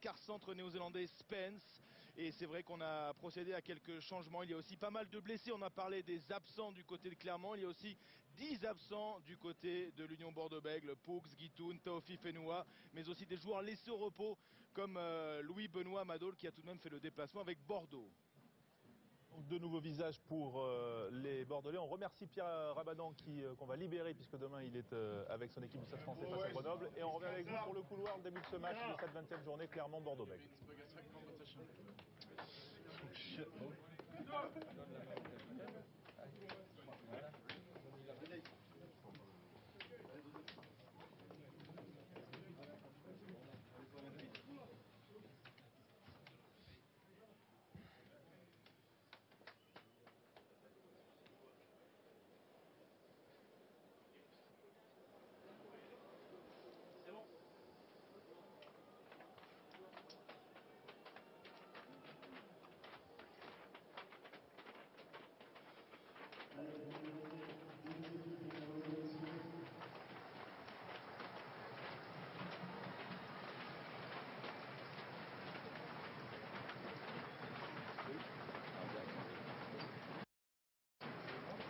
quart-centre néo-zélandais Spence. Et c'est vrai qu'on a procédé à quelques changements. Il y a aussi pas mal de blessés. On a parlé des absents du côté de Clermont. Il y a aussi 10 absents du côté de l'Union Bordeaux-Bègles. Poux, Guitoun, Taofi Fenoua, mais aussi des joueurs laissés au repos comme Louis-Benoît Madol qui a tout de même fait le déplacement avec Bordeaux. Donc de nouveaux visages pour les Bordelais. On remercie Pierre Rabadan qu'on va libérer puisque demain il est avec son équipe du Stade Français face à Grenoble. Et on revient avec vous pour le couloir, le début de ce match de cette 20e journée Clermont-Bordeaux-Bègles. C'est bon.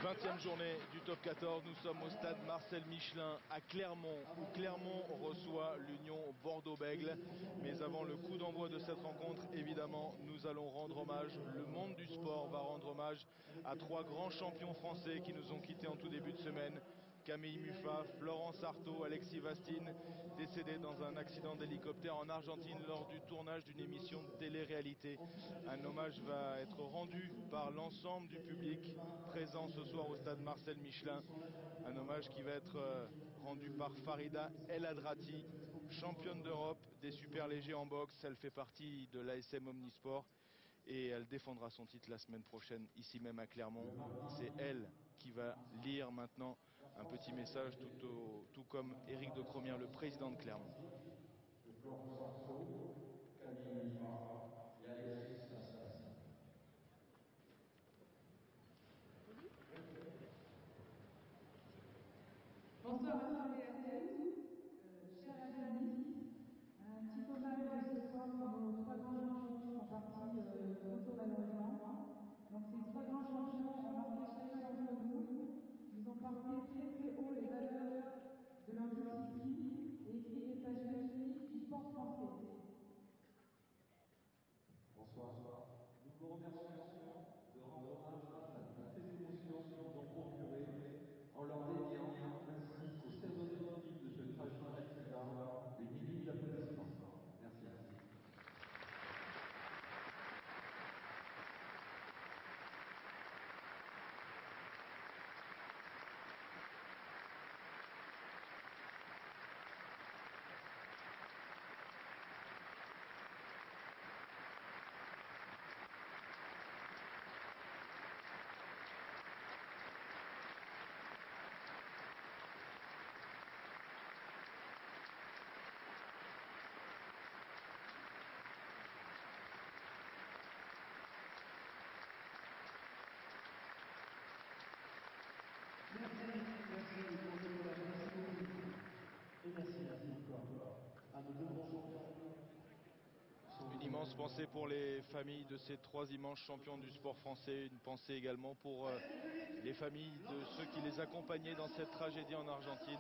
Vingtième journée du top 14, nous sommes au stade Marcel Michelin à Clermont, où Clermont reçoit l'Union Bordeaux-Bègles. Mais avant le coup d'envoi de cette rencontre, évidemment, nous allons rendre hommage, le monde du sport va rendre hommage à 3 grands champions français qui nous ont quittés en tout début de semaine. Camille Muffat, Florence Artaud, Alexis Vastine, décédés dans un accident d'hélicoptère en Argentine lors du tournage d'une émission de télé-réalité. Un hommage va être rendu par l'ensemble du public présent ce soir au stade Marcel Michelin. Un hommage qui va être rendu par Farida El Hadrati, championne d'Europe des super légers en boxe. Elle fait partie de l'ASM Omnisport et elle défendra son titre la semaine prochaine ici même à Clermont. C'est elle qui va lire maintenant un petit message, tout comme Éric de Cromière, le président de Clermont. Bonsoir à tous et à tous, chers amis, un petit hommage ce soir pour nos 3 grands champions qui sont partis autour malheureusement. Donc ces 3 grands champions ont marqué chacun d'entre nous. Ils ont porté très très haut les valeurs de leur discipline et écrit des pages magnifiques du sport français. Bonsoir. Nous vous remercions de rendre hommage à ces émotions qui nous ont procuré en leur dédiant ainsi aux 16 autres victimes de ce tragique accident des milliers d'applaudissements. Merci. Une immense pensée pour les familles de ces 3 immenses champions du sport français. Une pensée également pour les familles de ceux qui les accompagnaient dans cette tragédie en Argentine.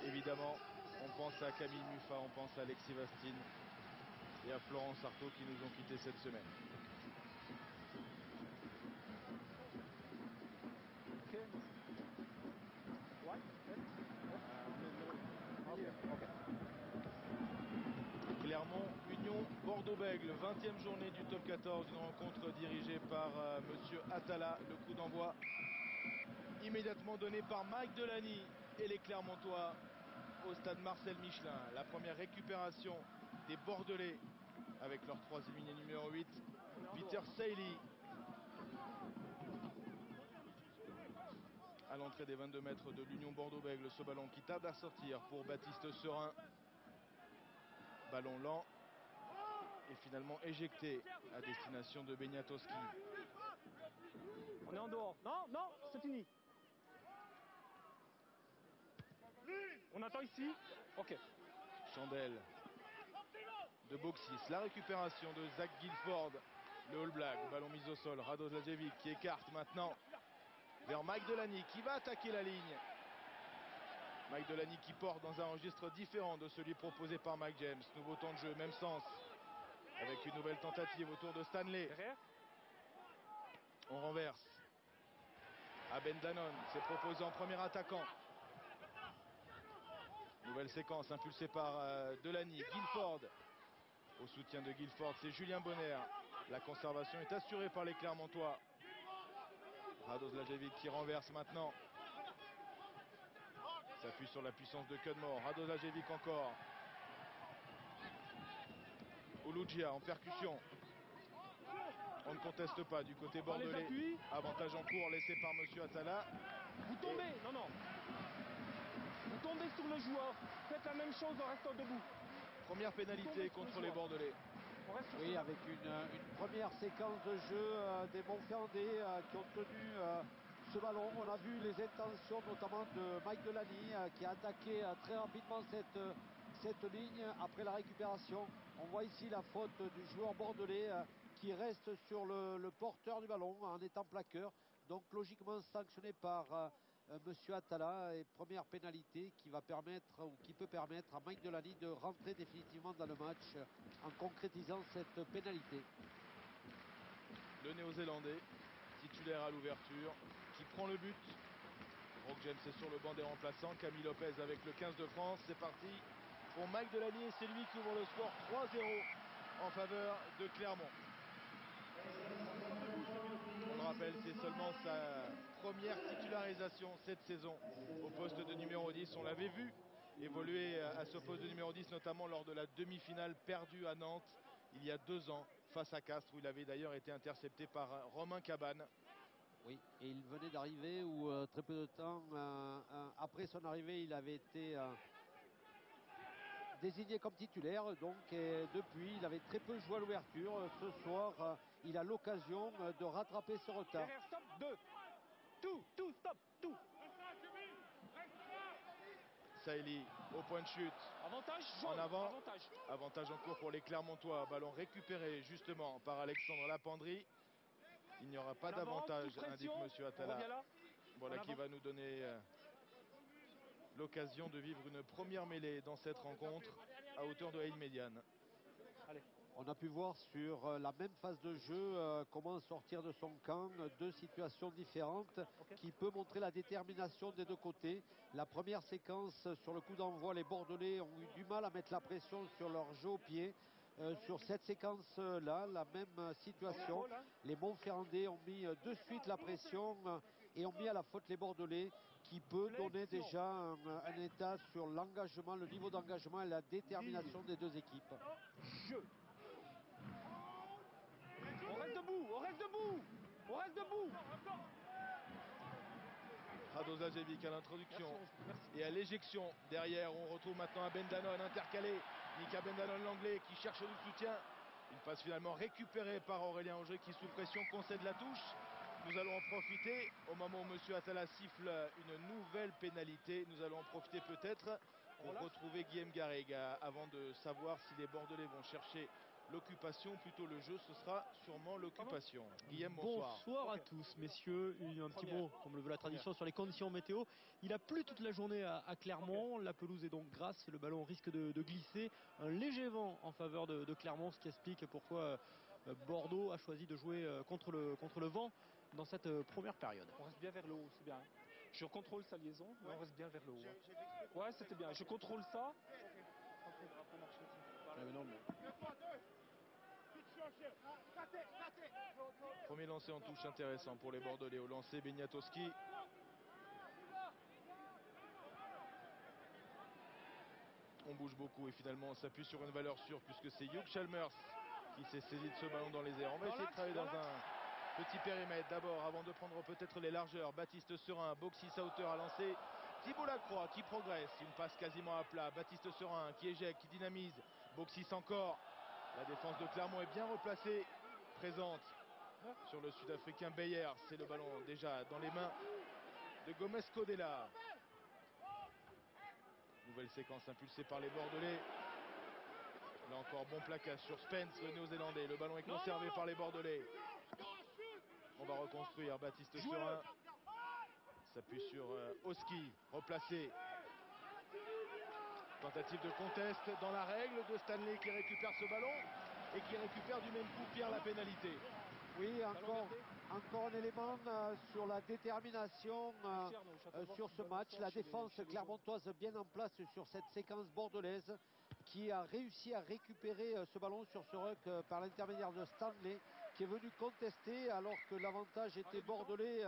Évidemment, on pense à Camille Muffat, on pense à Alexis Vastine et à Florence Artaud qui nous ont quittés cette semaine. Clermont, Union Bordeaux-Bègles, 20e journée du top 14, une rencontre dirigée par monsieur Atala. Le coup d'envoi immédiatement donné par Mike Delany et les Clermontois au stade Marcel Michelin. La première récupération des Bordelais avec leur 3e ligne numéro 8, Peter Sailly. À l'entrée des 22 mètres de l'Union Bordeaux-Bègles, ce ballon qui tarde à sortir pour Baptiste Serin. Ballon lent et finalement éjecté à destination de Beniatowski. On est en dehors. Non, non, c'est fini. On attend ici. Ok. Chandel. de Boxis. La récupération de Zach Guilford, le All Black. Ballon mis au sol. Radoslajevic qui écarte maintenant vers Mike Delany qui va attaquer la ligne. Mike Delany qui porte dans un registre différent de celui proposé par Mike James. Nouveau temps de jeu, même sens. Avec une nouvelle tentative autour de Stanley. On renverse. Ben Dannon s'est proposé en premier attaquant. Nouvelle séquence impulsée par Delany. Guilford. Au soutien de Guilford, c'est Julien Bonner. La conservation est assurée par les Clermontois. Radoslajevic qui renverse maintenant. S'appuie sur la puissance de Cudmore. Radoslajevic encore. Ouloudia en percussion. On ne conteste pas du côté bordelais. Avantage en cours laissé par Monsieur Atala. Vous tombez, non. Vous tombez sur le joueur. Faites la même chose en restant debout. Première pénalité contre les Bordelais. Oui, avec une première séquence de jeu des Montferrandais qui ont tenu ce ballon. On a vu les intentions notamment de Mike Delany qui a attaqué très rapidement cette ligne après la récupération. On voit ici la faute du joueur bordelais qui reste sur le porteur du ballon en étant plaqueur. Donc logiquement sanctionné par Monsieur Atala, et première pénalité qui va permettre ou qui peut permettre à Mike Delany de rentrer définitivement dans le match en concrétisant cette pénalité. Le Néo-Zélandais, titulaire à l'ouverture, qui prend le but. Brock James est sur le banc des remplaçants. Camille Lopez avec le 15 de France. C'est parti pour Mike Delany et c'est lui qui ouvre le score 3-0 en faveur de Clermont. On le rappelle, c'est seulement sa première titularisation cette saison au poste de numéro 10. On l'avait vu évoluer à ce poste de numéro 10, notamment lors de la demi-finale perdue à Nantes il y a 2 ans face à Castres, où il avait d'ailleurs été intercepté par Romain Cabane. Oui, et il venait d'arriver où très peu de temps après son arrivée, il avait été désigné comme titulaire, donc depuis il avait très peu joué à l'ouverture. Ce soir il a l'occasion de rattraper ce retard. Derrière, stop, 2. Tout, stop, tout. Saïli au point de chute. Avantage jaune, en avant. Avantage En cours pour les Clermontois. Ballon récupéré justement par Alexandre Lapendry. Il n'y aura pas d'avantage, indique Monsieur Atala. Voilà qui va nous donner l'occasion de vivre une première mêlée dans cette rencontre à hauteur de Haïl Médiane. Allez. On a pu voir sur la même phase de jeu comment sortir de son camp, 2 situations différentes qui peut montrer la détermination des 2 côtés. La première séquence sur le coup d'envoi, les Bordelais ont eu du mal à mettre la pression sur leur jeu au pied. Sur cette séquence-là, la même situation. Les Montferrandais ont mis de suite la pression et ont mis à la faute les Bordelais, qui peut donner déjà un état sur l'engagement, le niveau d'engagement et la détermination des 2 équipes. On reste debout. Radoslajevic à l'introduction et à l'éjection. Derrière, on retrouve maintenant Ben Dannon intercalé. Mika Ben Dannon, l'anglais, qui cherche le soutien. Une passe finalement récupérée par Aurélien Auger qui, sous pression, concède la touche. Nous allons en profiter au moment où Monsieur Atala siffle une nouvelle pénalité. Nous allons en profiter peut-être pour retrouver Guillaume Garriga avant de savoir si les Bordelais vont chercher l'occupation, plutôt le jeu, ce sera sûrement l'occupation. Guillaume, bonsoir. Bonsoir à tous, messieurs. Un petit mot, comme le veut la tradition, sur les conditions météo. Il a plu toute la journée à Clermont. La pelouse est donc grasse. Le ballon risque de glisser. Un léger vent en faveur de Clermont, ce qui explique pourquoi Bordeaux a choisi de jouer contre le vent dans cette première période. On reste bien vers le haut, c'est bien. Je contrôle sa liaison, mais on reste bien vers le haut. Ouais, c'était bien. Je contrôle ça. Premier lancer en touche intéressant pour les Bordelais. Au lancer, Beniatowski. On bouge beaucoup et finalement on s'appuie sur une valeur sûre puisque c'est Hugh Chalmers qui s'est saisi de ce ballon dans les airs. On va essayer de travailler dans un petit périmètre d'abord avant de prendre peut-être les largeurs. Baptiste Serin, Boxis à hauteur à lancer. Thibault Lacroix qui progresse, une passe quasiment à plat. Baptiste Serin qui éjecte, qui dynamise. Boxis encore. La défense de Clermont est bien replacée, présente sur le Sud-Africain Beyer. C'est le ballon déjà dans les mains de Gomes Codella. Nouvelle séquence impulsée par les Bordelais. Là encore, bon plaquage sur Spence, le néo-zélandais. Le ballon est conservé par les Bordelais. On va reconstruire. Baptiste Serin s'appuie sur Oski, replacé. Tentative de contest dans la règle de Stanley qui récupère ce ballon et qui récupère du même coup Pierre la pénalité. Oui, encore un élément sur la détermination sur ce match. La défense clermontoise bien en place sur cette séquence bordelaise qui a réussi à récupérer ce ballon sur ce ruck par l'intermédiaire de Stanley qui est venu contester alors que l'avantage était bordelais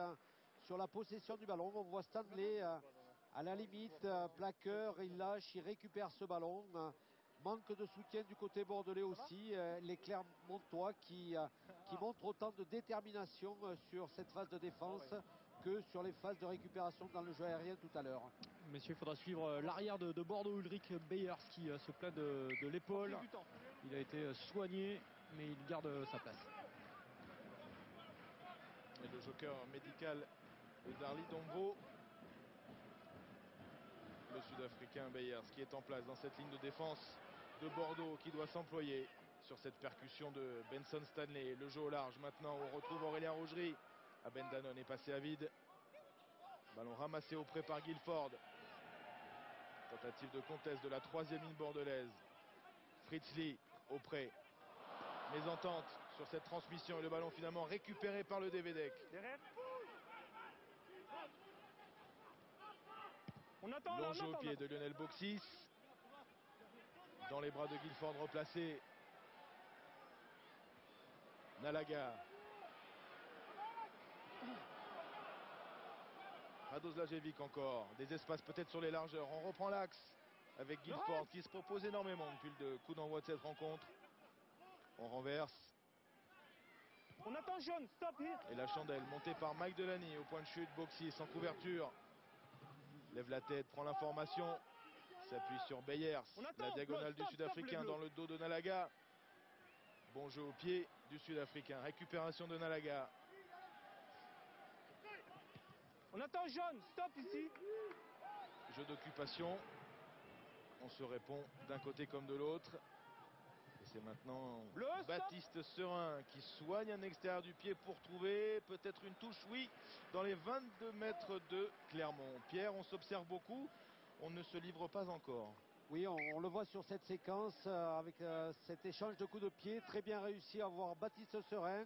sur la possession du ballon. On voit Stanley à la limite, plaqueur, il lâche, il récupère ce ballon. Manque de soutien du côté bordelais aussi, les Clermontois qui montrent autant de détermination sur cette phase de défense que sur les phases de récupération dans le jeu aérien tout à l'heure. Messieurs, il faudra suivre l'arrière de Bordeaux, Ulrich Beyers, qui se plaint de l'épaule. Il a été soigné, mais il garde sa place. Et le joker médical de Darly Dombo, le Sud-Africain Beyers, qui est en place dans cette ligne de défense de Bordeaux, qui doit s'employer sur cette percussion de Benson Stanley. Le jeu au large maintenant, on retrouve Aurélien Rougerie. Ben Danone est passé à vide. Ballon ramassé auprès par Guilford. Tentative de contest de la troisième ligne bordelaise. Fritz Lee auprès. Mésentente sur cette transmission et le ballon finalement récupéré par le Devedek. Long jeu au pied de Lionel Boxis. Dans les bras de Guilford replacé. Nalaga. Radoslajevic encore. Des espaces peut-être sur les largeurs. On reprend l'axe avec Guilford qui se propose énormément depuis le coup d'envoi de cette rencontre. On renverse. On attend jaune, stop here. Et la chandelle montée par Mike Delany au point de chute. Boxis sans couverture. Lève la tête, prend l'information. S'appuie sur Beyers. La diagonale du Sud-Africain dans le dos de Nalaga. Bon jeu au pied du Sud-Africain. Récupération de Nalaga. On attend jaune, stop ici. Jeu d'occupation. On se répond d'un côté comme de l'autre. Et c'est maintenant Baptiste Serin qui soigne un extérieur du pied pour trouver peut-être une touche, oui, dans les 22 mètres de Clermont. Pierre, on s'observe beaucoup, on ne se livre pas encore. Oui, on le voit sur cette séquence avec cet échange de coups de pied très bien réussi à voir Baptiste Serin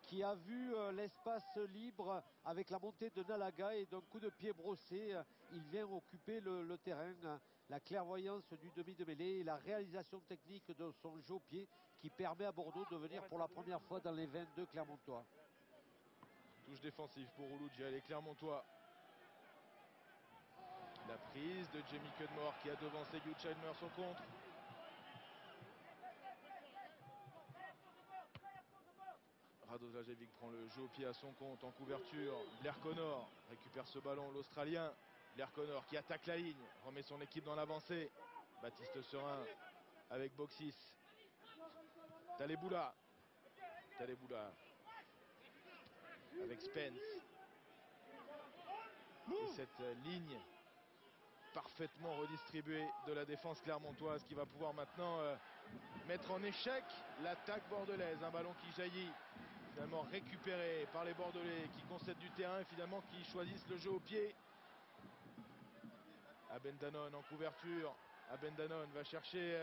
qui a vu l'espace libre avec la montée de Nalaga et d'un coup de pied brossé, il vient occuper le terrain. La clairvoyance du demi de mêlée et la réalisation technique de son jeu au pied qui permet à Bordeaux de venir pour la première fois dans les 22 Clermontois. Touche défensive pour Ouloudia, les Clermontois. La prise de Jamie Cudmore qui a devancé Hugh Chalmers au contre. Radoslajevic prend le jeu au pied à son compte en couverture. Blair Connor récupère ce ballon, l'Australien. Blair Connor qui attaque la ligne, remet son équipe dans l'avancée. Baptiste Serin avec Boxis. Taleboula avec Spence. Et cette ligne parfaitement redistribuée de la défense clermontoise qui va pouvoir maintenant mettre en échec l'attaque bordelaise. Un ballon qui jaillit, finalement récupéré par les Bordelais qui concèdent du terrain et finalement qui choisissent le jeu au pied. Ben Danone en couverture. Ben Danone va chercher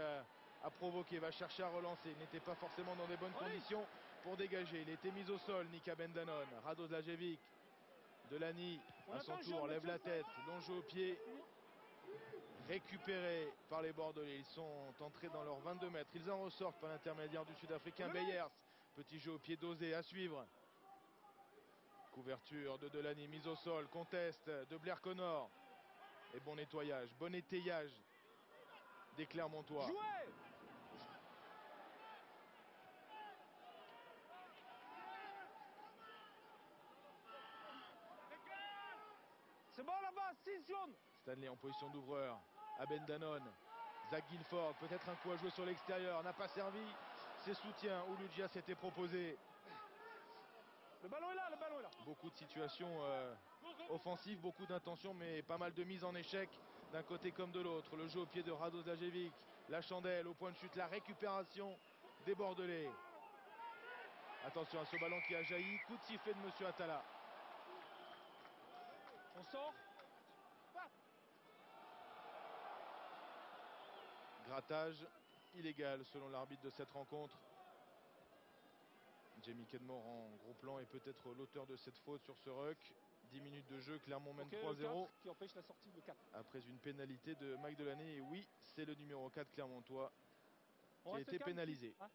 à provoquer, va chercher à relancer. Il n'était pas forcément dans des bonnes conditions pour dégager. Il était mis au sol, Nika Ben Danone. Radoslajevic. Delany à son tour lève la tête. Long jeu au pied. Récupéré par les Bordelais. Ils sont entrés dans leurs 22 mètres. Ils en ressortent par l'intermédiaire du Sud-Africain Beyers. Petit jeu au pied dosé à suivre. Couverture de Delany, mise au sol. Conteste de Blair Connor. Et bon nettoyage, bon étayage des Clermontois. Jouez! C'est bon là-bas, 6 jaunes. Stanley en position d'ouvreur. Ben Danone. Zach Guilford, peut-être un coup à jouer sur l'extérieur. N'a pas servi ses soutiens. Ouloudia s'était proposé. Le ballon est là, le ballon est là. Beaucoup de situations offensives, beaucoup d'intentions, mais pas mal de mises en échec d'un côté comme de l'autre. Le jeu au pied de Radoslajevic. la chandelle au point de chute, la récupération des Bordelais. Attention à ce ballon qui a jailli, coup de sifflet de Monsieur Atala. On sort. Grattage illégal selon l'arbitre de cette rencontre. Jamie Kenmore en gros plan est peut-être l'auteur de cette faute sur ce ruck. 10 minutes de jeu, Clermont mène 3-0. Qui empêche la sortie, le 4. Après une pénalité de Mike Delaney. Et oui, c'est le numéro 4 clermontois qui a été pénalisé. Hein,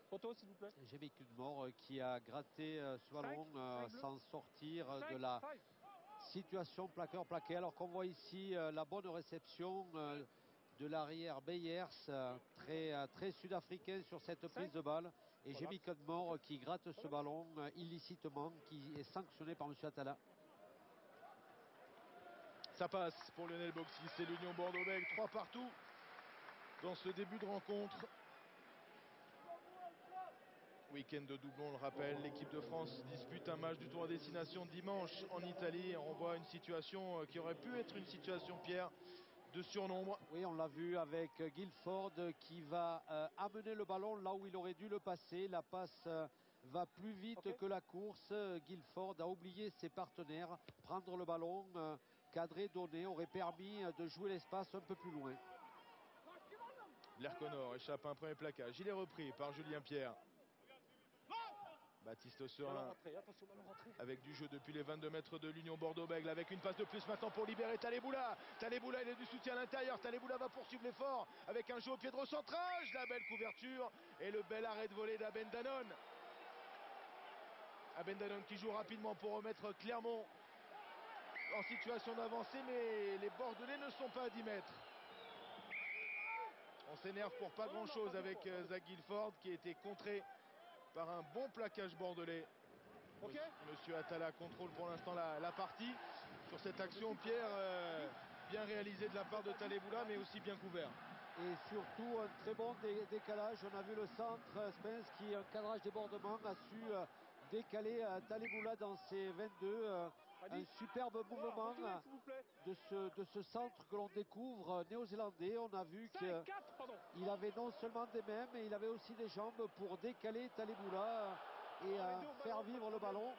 photo s'il vous plaît. Jamie Kenmore qui a gratté ce ballon sans sortir de la situation plaqueur-plaqué. Alors qu'on voit ici la bonne réception de l'arrière Beyers, très sud-africain sur cette prise de balle. Et Jamie Kenmore qui gratte ce ballon illicitement, qui est sanctionné par M. Atala. Ça passe pour Lionel Boxy, c'est l'Union Bordeaux-Bègles, 3 partout dans ce début de rencontre. Week-end de doublon, on le rappelle, l'équipe de France dispute un match du tour à destination dimanche en Italie. On voit une situation qui aurait pu être une situation, Pierre, de surnombre. Oui, on l'a vu avec Guilford qui va amener le ballon là où il aurait dû le passer. La passe va plus vite que la course. Guilford a oublié ses partenaires. Prendre le ballon cadré, donné, aurait permis de jouer l'espace un peu plus loin. Blair Connor échappe à un premier plaquage. Il est repris par Julien Pierre. Baptiste Serin avec du jeu depuis les 22 mètres de l'Union Bordeaux-Bègles, avec une passe de plus maintenant pour libérer Taleboula. Taleboula, il est du soutien à l'intérieur. Taleboula va poursuivre l'effort avec un jeu au pied de recentrage. La belle couverture et le bel arrêt de volée d'Aben Danone. Aben Danone qui joue rapidement pour remettre Clermont en situation d'avancée, mais les Bordelais ne sont pas à 10 mètres. On s'énerve pour pas grand chose avec Zach Guilford qui a été contré par un bon plaquage bordelais. Monsieur Atala contrôle pour l'instant la partie sur cette action, Pierre, bien réalisée de la part de Taleboula, mais aussi bien couvert. Et surtout un très bon décalage. On a vu le centre, Spence qui, un cadrage débordement, a su décaler Taleboula dans ses 22. Un superbe mouvement de ce centre que l'on découvre néo-zélandais. On a vu qu'il avait non seulement des mains, mais il avait aussi des jambes pour décaler Taleboula et faire vivre le ballon.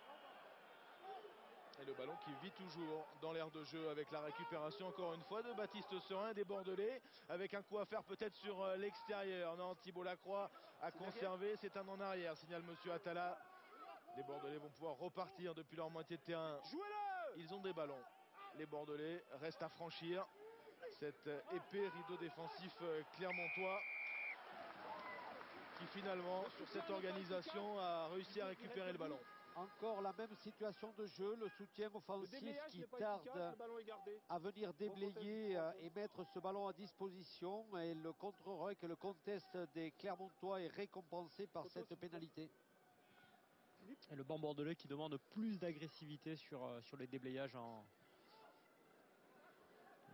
Et le ballon qui vit toujours dans l'aire de jeu avec la récupération encore une fois de Baptiste Serin des Bordelais, avec un coup à faire peut-être sur l'extérieur. Non, Thibault Lacroix a conservé, c'est un en arrière, signale Monsieur Atala. Les Bordelais vont pouvoir repartir depuis leur moitié de terrain. Ils ont des ballons. Les Bordelais restent à franchir cet épais rideau défensif clermontois qui finalement sur cette organisation a réussi à récupérer le ballon. Encore la même situation de jeu, le soutien offensif qui tarde à venir déblayer et mettre ce ballon à disposition, et le contre-ruck, le contest des Clermontois est récompensé par cette pénalité. Et le banc bordelais qui demande plus d'agressivité sur les déblayages,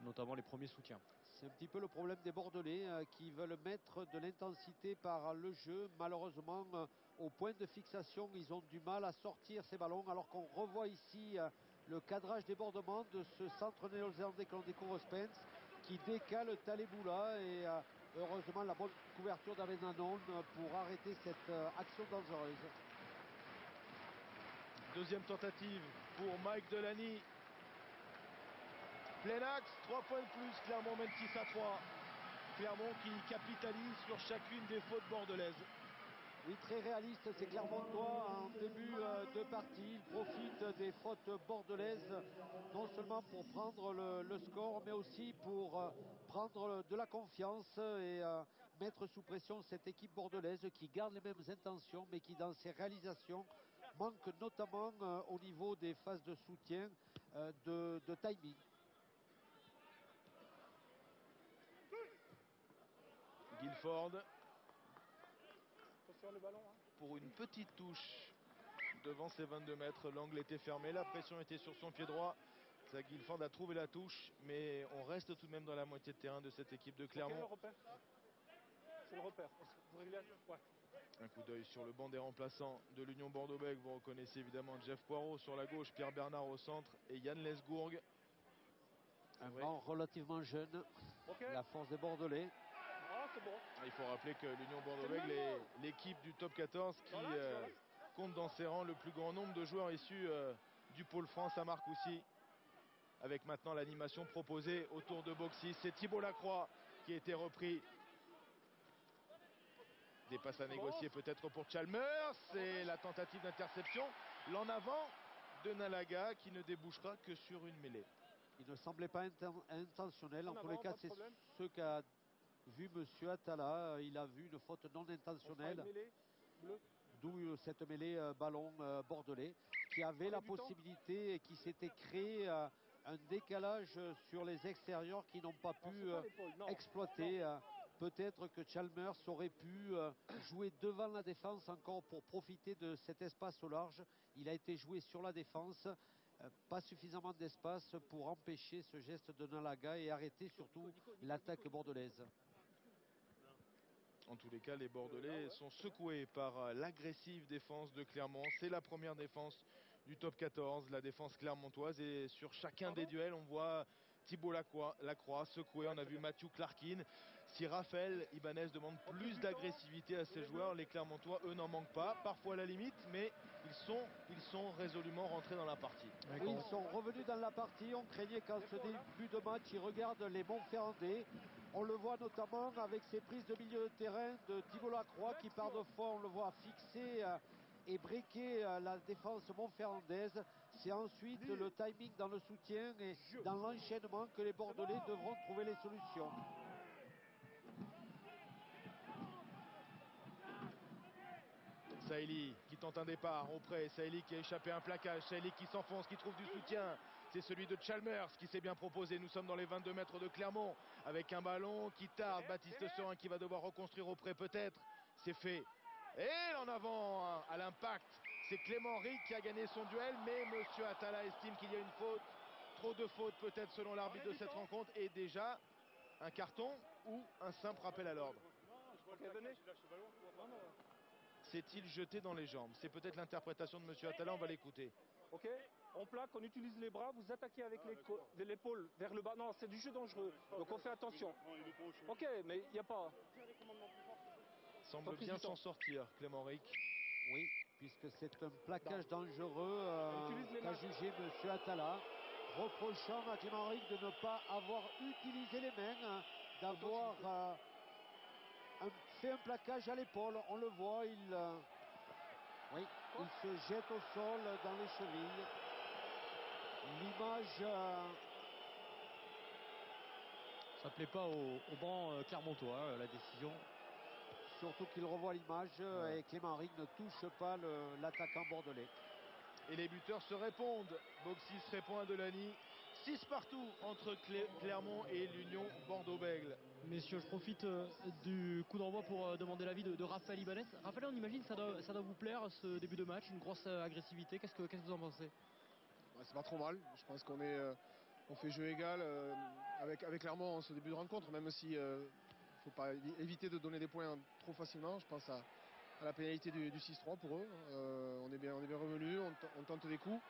notamment les premiers soutiens. C'est un petit peu le problème des Bordelais qui veulent mettre de l'intensité par le jeu. Malheureusement, au point de fixation, ils ont du mal à sortir ces ballons, alors qu'on revoit ici le cadrage débordement de ce centre néo-zélandais que l'on découvre, Spence, qui décale Taleboula, et heureusement la bonne couverture d'Aben Danone pour arrêter cette action dangereuse. Deuxième tentative pour Mike Delaney. Plein axe, 3 points de plus, Clermont mène 6-3. Clermont qui capitalise sur chacune des fautes bordelaises. Oui, très réaliste, c'est Clermontois en début de partie. Il profite des fautes bordelaises, non seulement pour prendre le score, mais aussi pour prendre de la confiance et mettre sous pression cette équipe bordelaise qui garde les mêmes intentions, mais qui dans ses réalisations manque notamment au niveau des phases de soutien de timing. Guilford pour une petite touche devant ses 22 mètres. L'angle était fermé, la pression était sur son pied droit. Zach Guilford a trouvé la touche, mais on reste tout de même dans la moitié de terrain de cette équipe de Clermont. C'est le repère. Un coup d'œil sur le banc des remplaçants de l'Union Bordeaux-Bègles. Vous reconnaissez évidemment Jeff Poirot sur la gauche, Pierre Bernard au centre et Yann Lesgourg. Un banc relativement jeune. la force des Bordelais. C'est bon. Il faut rappeler que l'Union Bordeaux-Bègles est l'équipe du top 14 qui compte dans ses rangs le plus grand nombre de joueurs issus du pôle France à Marcoussis. Avec maintenant l'animation proposée autour de Boxis. C'est Thibaut Lacroix qui a été repris. Des passes à négocier peut-être pour Chalmers. C'est la tentative d'interception. L'en avant de Nalaga qui ne débouchera que sur une mêlée. Il ne semblait pas intentionnel. En tous les cas, c'est ce qu'a vu M. Atala. Il a vu une faute non intentionnelle. D'où cette mêlée ballon bordelais qui avait la possibilité et qui s'était créé un décalage sur les extérieurs qui n'ont pas pu exploiter. Peut-être que Chalmers aurait pu jouer devant la défense encore pour profiter de cet espace au large. Il a été joué sur la défense. Pas suffisamment d'espace pour empêcher ce geste de Nalaga et arrêter surtout l'attaque bordelaise. En tous les cas, les Bordelais sont secoués par l'agressive défense de Clermont. C'est la première défense du top 14, la défense clermontoise. Et sur chacun des duels, on voit Thibaut Lacroix secoué. On a vu Mathieu Clarkin. Si Raphaël Ibanez demande plus d'agressivité à ses joueurs, les Clermontois, eux, n'en manquent pas. Parfois à la limite, mais ils sont résolument rentrés dans la partie. Oui, ils sont revenus dans la partie. On craignait qu'en ce début de match, ils regardent les Montferrandais. On le voit notamment avec ses prises de milieu de terrain de Thibaut Lacroix qui par deux fois, on le voit fixer et briquer la défense montferrandaise. C'est ensuite le timing dans le soutien et dans l'enchaînement que les Bordelais devront trouver les solutions. Saïli qui tente un départ auprès, Saïli qui a échappé à un plaquage, Saïli qui s'enfonce, qui trouve du soutien. C'est celui de Chalmers qui s'est bien proposé. Nous sommes dans les 22 mètres de Clermont avec un ballon qui tarde. Baptiste Serin qui va devoir reconstruire auprès peut-être. C'est fait. Et en avant à l'impact. C'est Clément Ric qui a gagné son duel, mais Monsieur Atala estime qu'il y a une faute. Trop de fautes peut-être selon l'arbitre de cette rencontre. Et déjà un carton ou un simple rappel à l'ordre. S'est-il jeté dans les jambes? C'est peut-être l'interprétation de M. Atala, on va l'écouter. Ok, on plaque, on utilise les bras, vous attaquez avec l'épaule vers le bas. Non, c'est du jeu dangereux, donc on fait attention. Ok, mais il n'y a pas... Semble bien s'en sortir, Clément Ric. Oui, puisque c'est un plaquage dangereux qu'a jugé M. Atala, reprochant à Clément Ric de ne pas avoir utilisé les mains, d'avoir... fait un plaquage à l'épaule, on le voit, il se jette au sol dans les chevilles. L'image... Ça plaît pas au banc clermontois, la décision. Surtout qu'il revoit l'image et Clément Ric ne touche pas l'attaquant bordelais. Et les buteurs se répondent. Boxis répond à Delany. 6 partout entre Clermont et l'Union Bordeaux-Bègles. Messieurs, je profite du coup d'envoi pour demander l'avis de Raphaël Ibanez. Raphaël, on imagine ça doit vous plaire ce début de match, une grosse agressivité. Qu'est-ce que vous en pensez? C'est pas trop mal. Je pense qu'on on fait jeu égal avec Clermont en ce début de rencontre, même si faut pas éviter de donner des points trop facilement. Je pense à la pénalité du 6-3 pour eux. On est bien revenu, on tente des coups.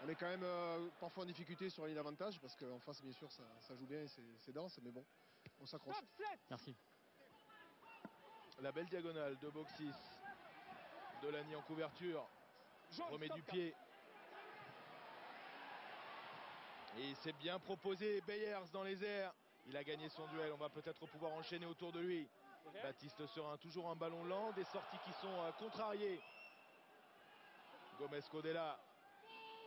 On est quand même parfois en difficulté sur la ligne d'avantage parce qu'en face, bien sûr, ça joue bien et c'est dense, mais bon, on s'accroche. Merci. La belle diagonale de Boxis. Delany en couverture. Remet du pied. Et il s'est bien proposé. Beyers dans les airs. Il a gagné son duel. On va peut-être pouvoir enchaîner autour de lui. Baptiste Serin, toujours un ballon lent. Des sorties qui sont contrariées. Gomez Codella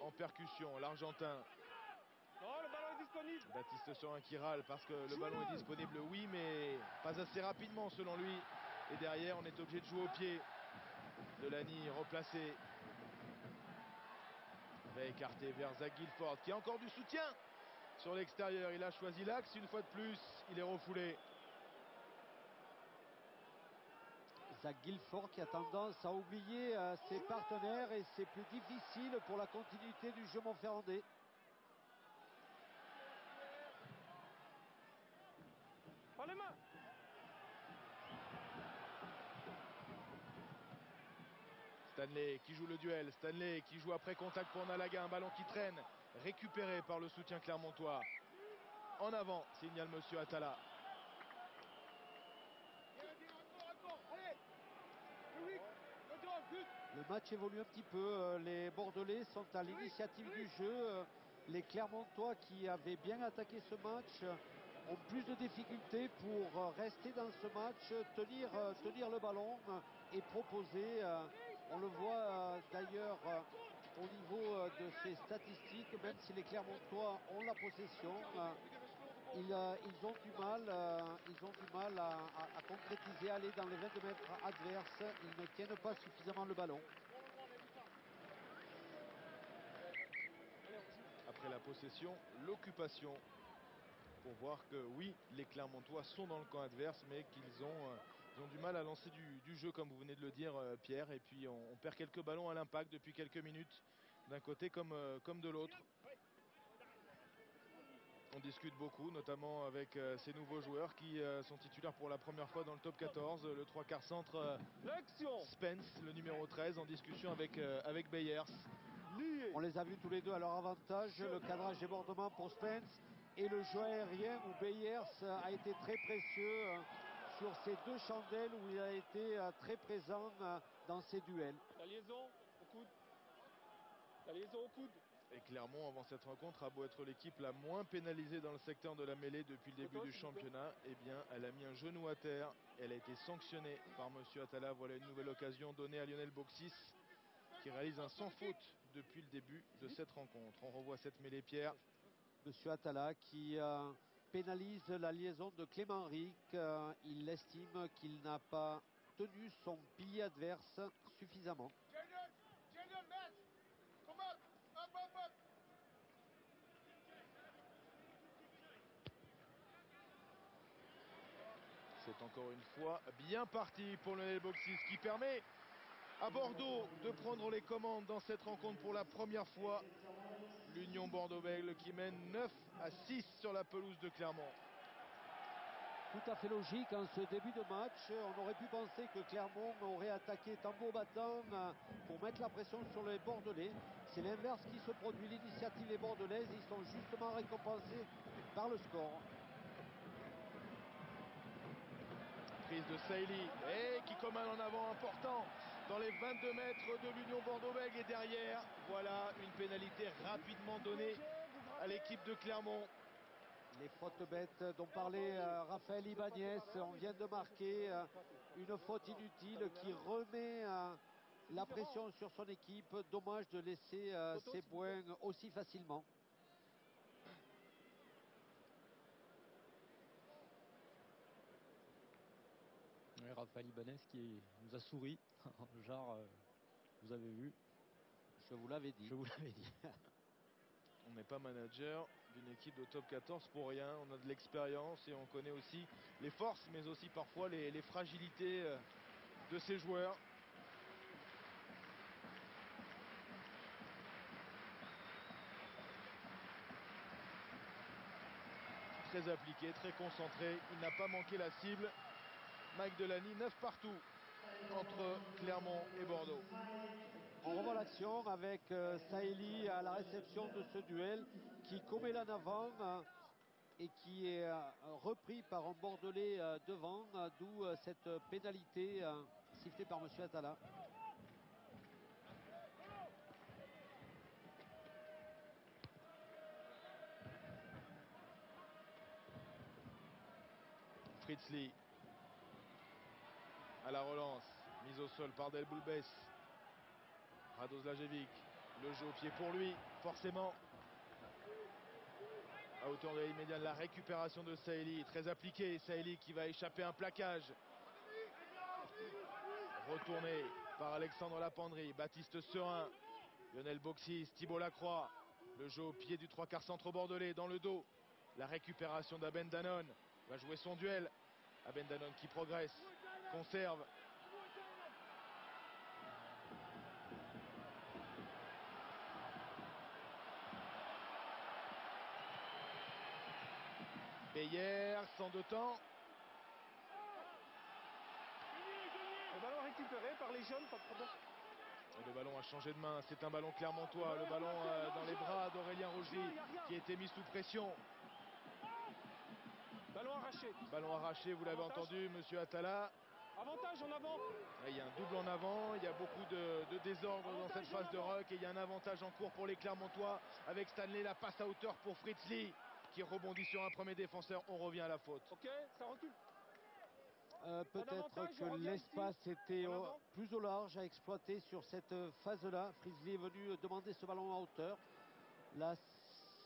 en percussion. L'Argentin. Non, le ballon est disponible. Baptiste Serin qui râle parce que le ballon est disponible. Oui, mais pas assez rapidement selon lui. Et derrière, on est obligé de jouer au pied. Delany replacé. Va écarter vers Zach Guilford qui a encore du soutien sur l'extérieur. Il a choisi l'axe une fois de plus. Il est refoulé. Zach Guilford qui a tendance à oublier ses partenaires et c'est plus difficile pour la continuité du jeu montferrandais. Pas les mains. Stanley qui joue le duel. Stanley qui joue après contact pour Nalaga. Un ballon qui traîne. Récupéré par le soutien clermontois. en avant, signale monsieur Atala. Le match évolue un petit peu. Les Bordelais sont à l'initiative du jeu. Les Clermontois qui avaient bien attaqué ce match ont plus de difficultés pour rester dans ce match, tenir le ballon et proposer. On le voit d'ailleurs au niveau de ces statistiques, même si les Clermontois ont la possession, ils ont du mal à concrétiser, à aller dans les 22 mètres adverses. Ils ne tiennent pas suffisamment le ballon. Après la possession, l'occupation. Pour voir que oui, les Clermontois sont dans le camp adverse, mais qu'ils ont du mal à lancer du jeu, comme vous venez de le dire, Pierre. Et puis on perd quelques ballons à l'impact depuis quelques minutes, d'un côté comme de l'autre. On discute beaucoup, notamment avec ces nouveaux joueurs qui sont titulaires pour la première fois dans le top 14. Le 3/4 centre Spence, le numéro 13, en discussion avec Beyers. On les a vus tous les deux à leur avantage. Le cadrage débordement pour Spence et le jeu aérien où Beyers a été très précieux sur ces deux chandelles, où il a été très présent dans ces duels. La liaison au coude. La liaison au coude. Et Clermont, avant cette rencontre, a beau être l'équipe la moins pénalisée dans le secteur de la mêlée depuis le début du championnat, eh bien, elle a mis un genou à terre. Elle a été sanctionnée par monsieur Atala. Voilà une nouvelle occasion donnée à Lionel Boxis, qui réalise un sans faute depuis le début de cette rencontre. On revoit cette mêlée, Pierre. Monsieur Atala qui pénalise la liaison de Clément Ric. Il estime qu'il n'a pas tenu son pilier adverse suffisamment. C'est encore une fois bien parti pour Lionel Boxis, qui permet à Bordeaux de prendre les commandes dans cette rencontre pour la première fois. L'Union Bordeaux-Bègles qui mène 9-6 sur la pelouse de Clermont. Tout à fait logique en ce début de match. On aurait pu penser que Clermont aurait attaqué tambour battant pour mettre la pression sur les Bordelais. C'est l'inverse qui se produit. L'initiative est bordelaise. Ils sont justement récompensés par le score. Prise de Saïli, et qui commande en avant important dans les 22 mètres de l'Union Bordeaux-Bègles. Et derrière, voilà une pénalité rapidement donnée à l'équipe de Clermont. Les fautes bêtes dont parlait Raphaël Ibanez. On vient de marquer une faute inutile qui remet la pression sur son équipe. Dommage de laisser ses points aussi facilement. Oui, Raphaël Ibanez qui nous a souri. Genre, vous avez vu. Je vous l'avais dit. Je vous l'avais dit. On n'est pas manager d'une équipe de top 14 pour rien. On a de l'expérience et on connaît aussi les forces, mais aussi parfois les fragilités de ces joueurs. Très appliqué, très concentré. Il n'a pas manqué la cible. Mike Delany, 9 partout entre Clermont et Bordeaux. On revoit l'action avec Saïli à la réception de ce duel qui commet l'en avant et qui est repris par un Bordelais devant, d'où cette pénalité sifflée par monsieur Atala. Fritzli à la relance, mise au sol par Del Boulbès. Radoslavjevic, le jeu au pied pour lui, forcément. À hauteur de la ligne médiane, la récupération de Saïli, très appliqué. Saïli qui va échapper un plaquage. Retourné par Alexandre Lapendry, Baptiste Serin, Lionel Boxis, Thibaut Lacroix. Le jeu au pied du 3/4 centre bordelais dans le dos. La récupération d'Aben Danone. Va jouer son duel. Aben Danone qui progresse, conserve. Beyers, sans de temps. Le ballon récupéré par les jeunes, pas de problème. Et le ballon a changé de main, c'est un ballon clermontois. Le ballon dans les bras d'Aurélien Rogerie qui a été mis sous pression. arraché. Ballon arraché, vous l'avez Avantage. entendu, monsieur Atala. Avantage en avant. Il y a un double en avant, il y a beaucoup de désordre dans cette phase de ruck et il y a un avantage en cours pour les Clermontois avec Stanley, la passe à hauteur pour Fritz Lee qui rebondit sur un premier défenseur. On revient à la faute. Ok, ça recule. Peut-être avantage, on que revient l'espace ici. était En avant. plus au large à exploiter sur cette phase-là. Frizzly est venu demander ce ballon à hauteur. La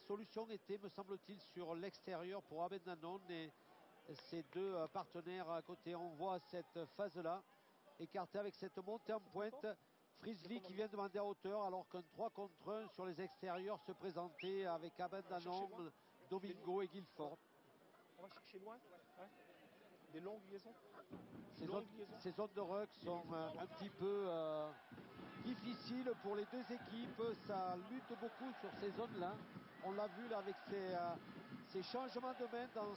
solution était, me semble-t-il, sur l'extérieur pour Abendanon et ses deux partenaires à côté. On voit cette phase-là écartée avec cette montée en pointe. Frizzly qui vient demander à hauteur alors qu'un 3 contre 1 sur les extérieurs se présentait avec Abendanon, Domingo et Guilford. On va chercher loin. Hein, des longues liaisons. Ces zones de ruck sont un petit peu difficiles pour les deux équipes. Ça lutte beaucoup sur ces zones-là. On l'a vu là avec ces changements de main dans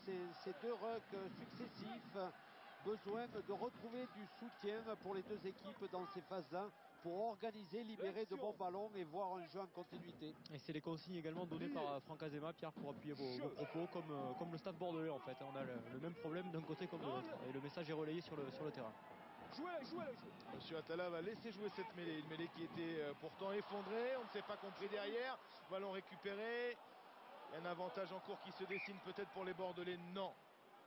ces deux rucks successifs. Besoin de retrouver du soutien pour les deux équipes dans ces phases-là pour organiser, libérer de bons ballons et voir un jeu en continuité. Et c'est les consignes également données par Franck Azema, Pierre, pour appuyer vos propos, comme le stade bordelais en fait. On a le même problème d'un côté comme de l'autre. Et le message est relayé sur le terrain. Jouez. Monsieur Atala va laisser jouer cette mêlée, une mêlée qui était pourtant effondrée, on ne s'est pas compris derrière. Ballon récupéré, il y a un avantage en cours qui se dessine peut-être pour les Bordelais, non.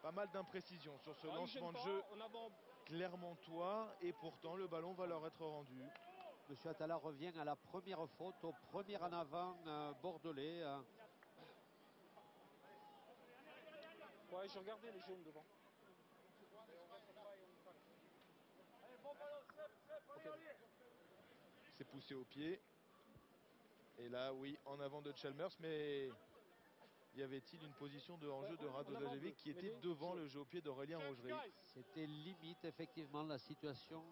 Pas mal d'imprécisions sur ce lancement de jeu clermontois et pourtant le ballon va leur être rendu. Monsieur Atala revient à la première faute, au premier en avant bordelais. Ouais, j'ai regardé les jaunes devant. Okay. C'est poussé au pied. Et là, oui, en avant de Chalmers, mais y avait-il une position de hors-jeu de Radoslajevic qui était devant le jeu au pied d'Aurélien Rougerie? C'était limite, effectivement, la situation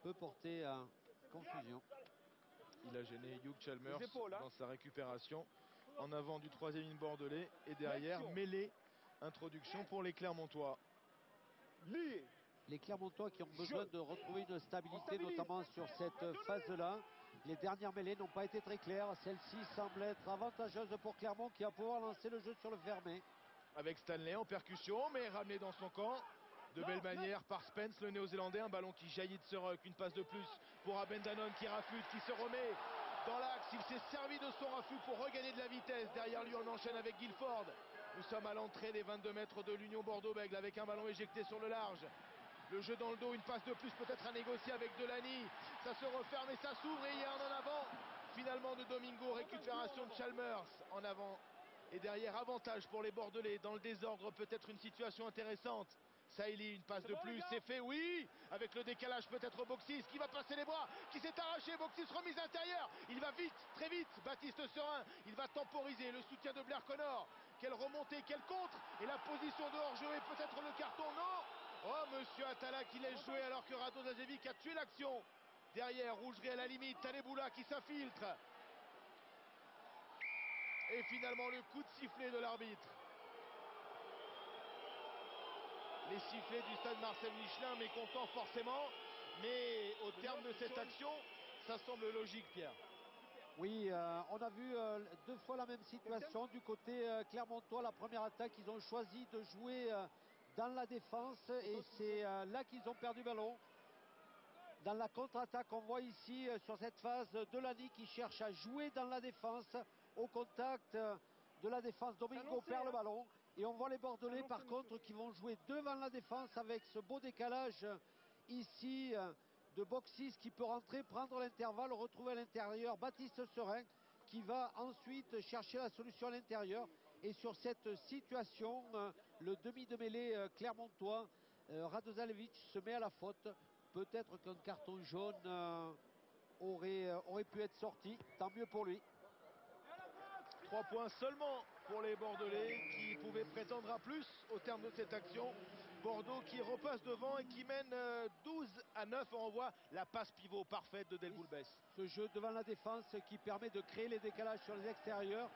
peut porter à confusion. Il a gêné Hugh Chalmers dans sa récupération. En avant du troisième ligne bordelais et derrière, mêlée, introduction pour les Clermontois. Les Clermontois qui ont besoin de retrouver une stabilité, notamment sur cette phase-là. Les dernières mêlées n'ont pas été très claires. Celle-ci semble être avantageuse pour Clermont qui va pouvoir lancer le jeu sur le fermé. Avec Stanley en percussion, mais ramené dans son camp. De belle manière par Spence, le néo-zélandais. Un ballon qui jaillit de ce ruck. Une passe de plus pour Abendanon qui rafute, qui se remet dans l'axe. Il s'est servi de son raffut pour regagner de la vitesse. Derrière lui, on enchaîne avec Guilford. Nous sommes à l'entrée des 22 mètres de l'Union Bordeaux-Bègles avec un ballon éjecté sur le large. Le jeu dans le dos, une passe de plus peut-être à négocier avec Delany. Ça se referme et ça s'ouvre et il y a un en avant. Finalement de Domingo, récupération de Chalmers en avant. Et derrière, avantage pour les Bordelais. Dans le désordre, peut-être une situation intéressante. Saïli, une passe de plus, c'est fait, oui. Avec le décalage peut-être Boxis qui va passer les bras, qui s'est arraché. Boxis remise intérieure. Il va vite, très vite. Baptiste Serin, il va temporiser le soutien de Blair Connor. Quelle remontée, quel contre. Et la position de hors-jeu et peut-être le carton, non. Oh, monsieur Atala qui laisse jouer alors que Radoslajevic a tué l'action. Derrière, Rougerie à la limite, Taleboula qui s'infiltre. Et finalement, le coup de sifflet de l'arbitre. Les sifflets du stade Marcel Michelin, mécontents forcément. Mais au terme de cette action, ça semble logique, Pierre. Oui, on a vu deux fois la même situation du côté clermontois. La première attaque, ils ont choisi de jouer dans la défense et c'est là qu'ils ont perdu le ballon. Dans la contre-attaque, on voit ici sur cette phase Delany qui cherche à jouer dans la défense. Au contact de la défense, Domingo perd le ballon. Et on voit les Bordelais par contre qui vont jouer devant la défense avec ce beau décalage ici de Boxis qui peut rentrer, prendre l'intervalle, retrouver à l'intérieur Baptiste Serin qui va ensuite chercher la solution à l'intérieur. Et sur cette situation, le demi de mêlée clermontois, Radoslajevic se met à la faute. Peut-être qu'un carton jaune aurait pu être sorti, tant mieux pour lui. 3 points seulement pour les Bordelais qui pouvaient prétendre à plus au terme de cette action. Bordeaux qui repasse devant et qui mène 12-9. On voit la passe pivot parfaite de Delboulbès. Ce jeu devant la défense qui permet de créer les décalages sur les extérieurs.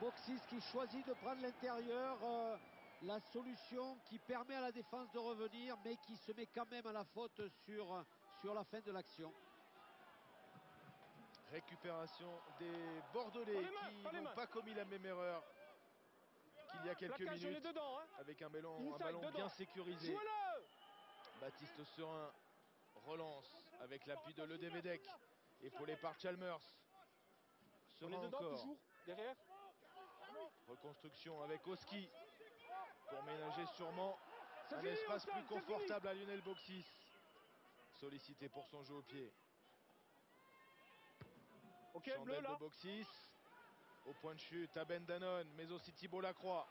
Boxis qui choisit de prendre l'intérieur. La solution qui permet à la défense de revenir mais qui se met quand même à la faute sur la fin de l'action. Récupération des Bordelais qui n'ont pas commis la même erreur qu'il y a quelques Plaquage, on est minutes, dedans, hein. avec un ballon Inside, bien sécurisé. Jouez-le. Baptiste Serin relance avec l'appui de Ledevedec, épaulé par Chalmers. On Serin est dedans, encore. toujours, derrière. Reconstruction avec Oski pour ménager sûrement C'est un fini, espace Austin, plus confortable à Lionel Boxis, sollicité pour son jeu au pied. Ok, bleu Chandelle de là. Boxis au point de chute à Ben Danone, mais aussi Thibault Lacroix.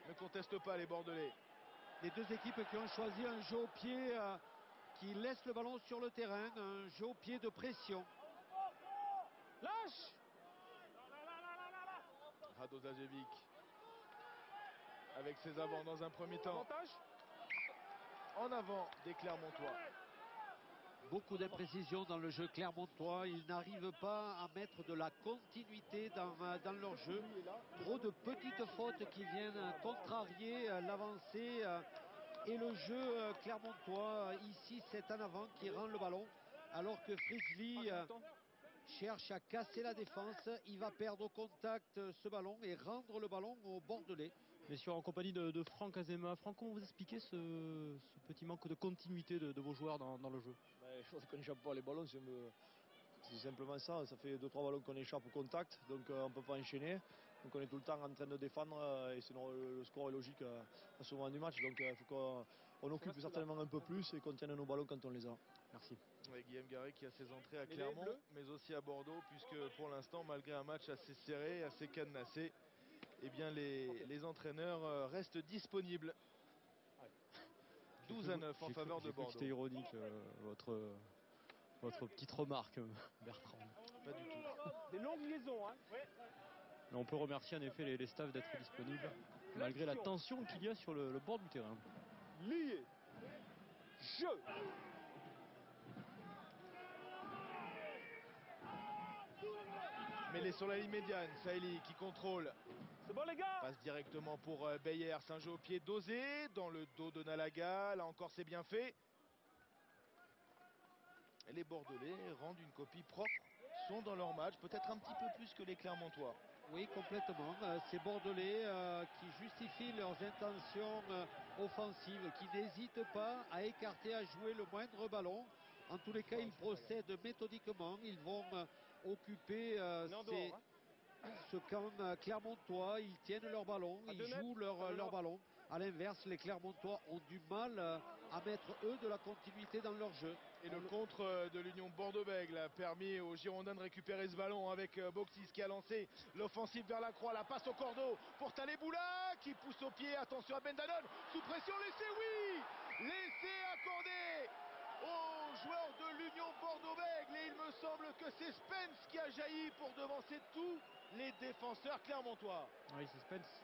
Ne conteste pas les Bordelais. Les deux équipes qui ont choisi un jeu au pied qui laisse le ballon sur le terrain, un jeu au pied de pression. Lâche. Radozajevic avec ses avants dans un premier temps. Avantage. En avant des Clermontois. Beaucoup d'imprécisions dans le jeu clermontois. Ils n'arrivent pas à mettre de la continuité dans leur jeu. Trop de petites fautes qui viennent contrarier l'avancée et le jeu clermontois. Ici, c'est en avant qui rend le ballon. Alors que Frizzly cherche à casser la défense. Il va perdre au contact ce ballon et rendre le ballon aux Bordelais. Messieurs, en compagnie de Franck Azema. Franck, comment vous expliquez ce petit manque de continuité de vos joueurs dans le jeu? On n'échappe pas les ballons, c'est simplement ça. Ça fait 2-3 ballons qu'on échappe au contact, donc on ne peut pas enchaîner. Donc on est tout le temps en train de défendre et sinon le score est logique à ce moment du match. Donc il faut qu'on occupe certainement un peu plus et qu'on tienne nos ballons quand on les a. Merci. Ouais, Guillaume Garret qui a ses entrées à Clermont, mais aussi à Bordeaux, puisque pour l'instant, malgré un match assez serré, assez cadenassé, eh bien les entraîneurs restent disponibles. 12-9 en faveur de Bordeaux. C'était ironique votre petite remarque, Bertrand. Pas du tout. Des longues liaisons, hein. Mais on peut remercier en effet les staffs d'être disponibles, malgré la tension qu'il y a sur le bord du terrain. Lié. Jeu. Mêlé sur la ligne médiane, Saïli qui contrôle. C'est bon les gars. Passe directement pour Beyer, c'est un jeu au pied dosé, dans le dos de Nalaga, là encore c'est bien fait. Et les Bordelais rendent une copie propre, sont dans leur match, peut-être un petit peu plus que les Clermontois. Oui, complètement. Ces Bordelais qui justifient leurs intentions offensives, qui n'hésitent pas à écarter, à jouer le moindre ballon. En tous les cas, ils procèdent méthodiquement. Ils vont occuper ce camp clermontois. Ils tiennent leur ballon, ils jouent leur ballon. À l'inverse, les Clermontois ont du mal à mettre, eux, de la continuité dans leur jeu. Et le contre de l'Union Bordeaux-Bègles a permis aux Girondins de récupérer ce ballon avec Boxis qui a lancé l'offensive vers la croix. La passe au cordeau pour Taleboula qui pousse au pied. Attention à Ben Danone. Sous pression, laissez, oui. Laissez accorder aux joueurs de l'Union Bordeaux-Bègles. Et il me semble que c'est Spence qui a jailli pour devancer tous les défenseurs clermontois. Oui, c'est Spence.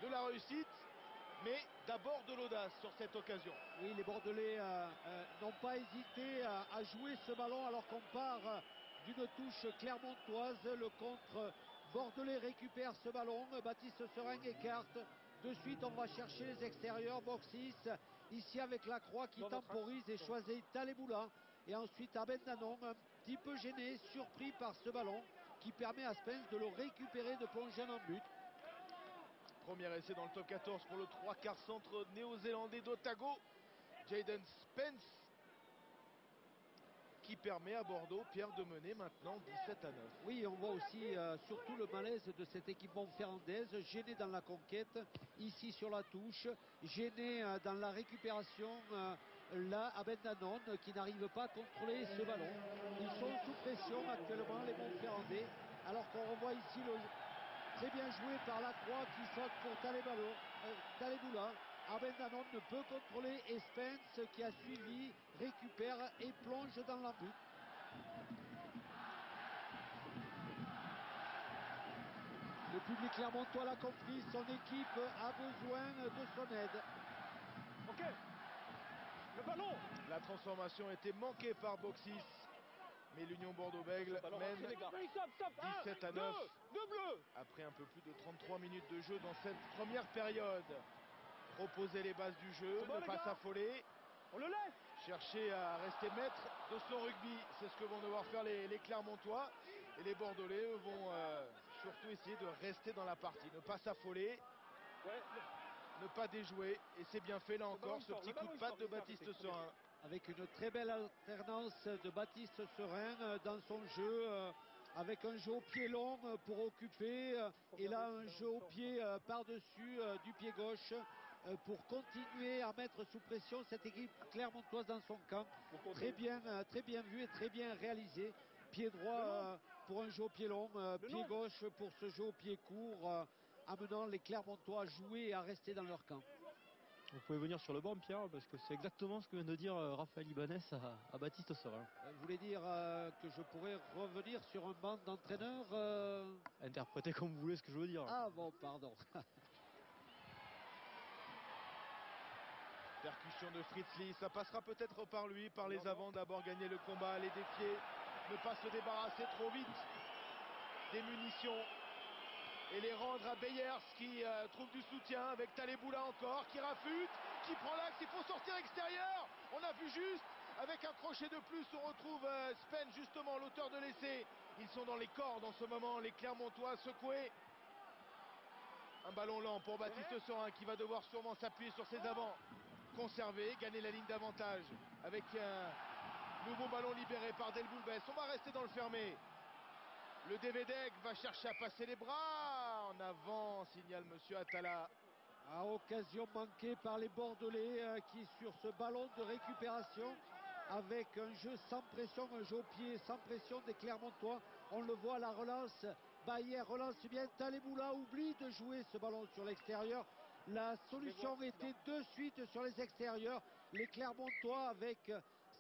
De la réussite, mais d'abord de l'audace sur cette occasion. Oui, les Bordelais n'ont pas hésité à jouer ce ballon alors qu'on part d'une touche clermontoise. Le contre bordelais récupère ce ballon. Baptiste Serin écarte. De suite, on va chercher les extérieurs. Boxis, ici avec la croix qui temporise et choisit Taleboula. Et ensuite, Abendanon, un petit peu gêné, surpris par ce ballon qui permet à Spence de le récupérer, de plonger en but. Premier essai dans le top 14 pour le 3/4 centre néo-zélandais d'Otago. Jayden Spence qui permet à Bordeaux, Pierre, de mener maintenant 17-9. Oui, on voit aussi surtout le malaise de cette équipe montferrandaise, gênée dans la conquête, ici sur la touche, gênée dans la récupération, là à Bendanon qui n'arrive pas à contrôler ce ballon. Ils sont sous pression actuellement, les Montferrandais, alors qu'on revoit ici le très bien joué par Lacroix qui saute pour Taleboula. Abendanon ne peut contrôler et Spence qui a suivi, récupère et plonge dans la but. Le public clermontois l'a compris, son équipe a besoin de son aide. Ok, le ballon. La transformation était manquée par Boxis, mais l'Union Bordeaux-Bègles mène 17-9 après un peu plus de 33 minutes de jeu dans cette première période. Proposer les bases du jeu, ne pas s'affoler. On le laisse. chercher à rester maître de son rugby. C'est ce que vont devoir faire les Clermontois. Et les Bordelais, eux, vont surtout essayer de rester dans la partie, ne pas s'affoler, ne pas déjouer. Et c'est bien fait là encore, ce petit coup de patte de Baptiste Serin. Avec une très belle alternance de Baptiste Serin dans son jeu, avec un jeu au pied long pour occuper, et là un jeu au pied par-dessus du pied gauche pour continuer à mettre sous pression cette équipe clermontoise dans son camp. Très bien vu et très bien réalisé. Pied droit pour un jeu au pied long, pied gauche pour ce jeu au pied court, amenant les Clermontois à jouer et à rester dans leur camp. Vous pouvez venir sur le banc, Pierre, parce que c'est exactement ce que vient de dire Raphaël Ibanez à Baptiste Serin. Vous voulez dire que je pourrais revenir sur un banc d'entraîneur Interprétez comme vous voulez ce que je veux dire. Ah bon, pardon. Percussion de Fritzli, ça passera peut-être par lui, par les avants, d'abord gagner le combat, les défier, ne pas se débarrasser trop vite des munitions et les rendre à Beyers qui trouve du soutien avec Taleboula encore, qui rafute, qui prend l'axe, il faut sortir extérieur. On a vu juste, avec un crochet de plus, on retrouve Spen, justement l'auteur de l'essai. Ils sont dans les cordes en ce moment, les Clermontois secoués. Un ballon lent pour Baptiste Serin qui va devoir sûrement s'appuyer sur ses avants. Conserver, gagner la ligne d'avantage avec un nouveau ballon libéré par Delboulbès. On va rester dans le fermé. Le Devedeg va chercher à passer les bras. En avant, signale Monsieur Atala. À occasion manquée par les Bordelais qui, sur ce ballon de récupération, avec un jeu sans pression, un jeu au pied sans pression des Clermontois. On le voit à la relance. Bayer relance bien. Taleboula oublie de jouer ce ballon sur l'extérieur. La solution était de suite sur les extérieurs. Les Clermontois, avec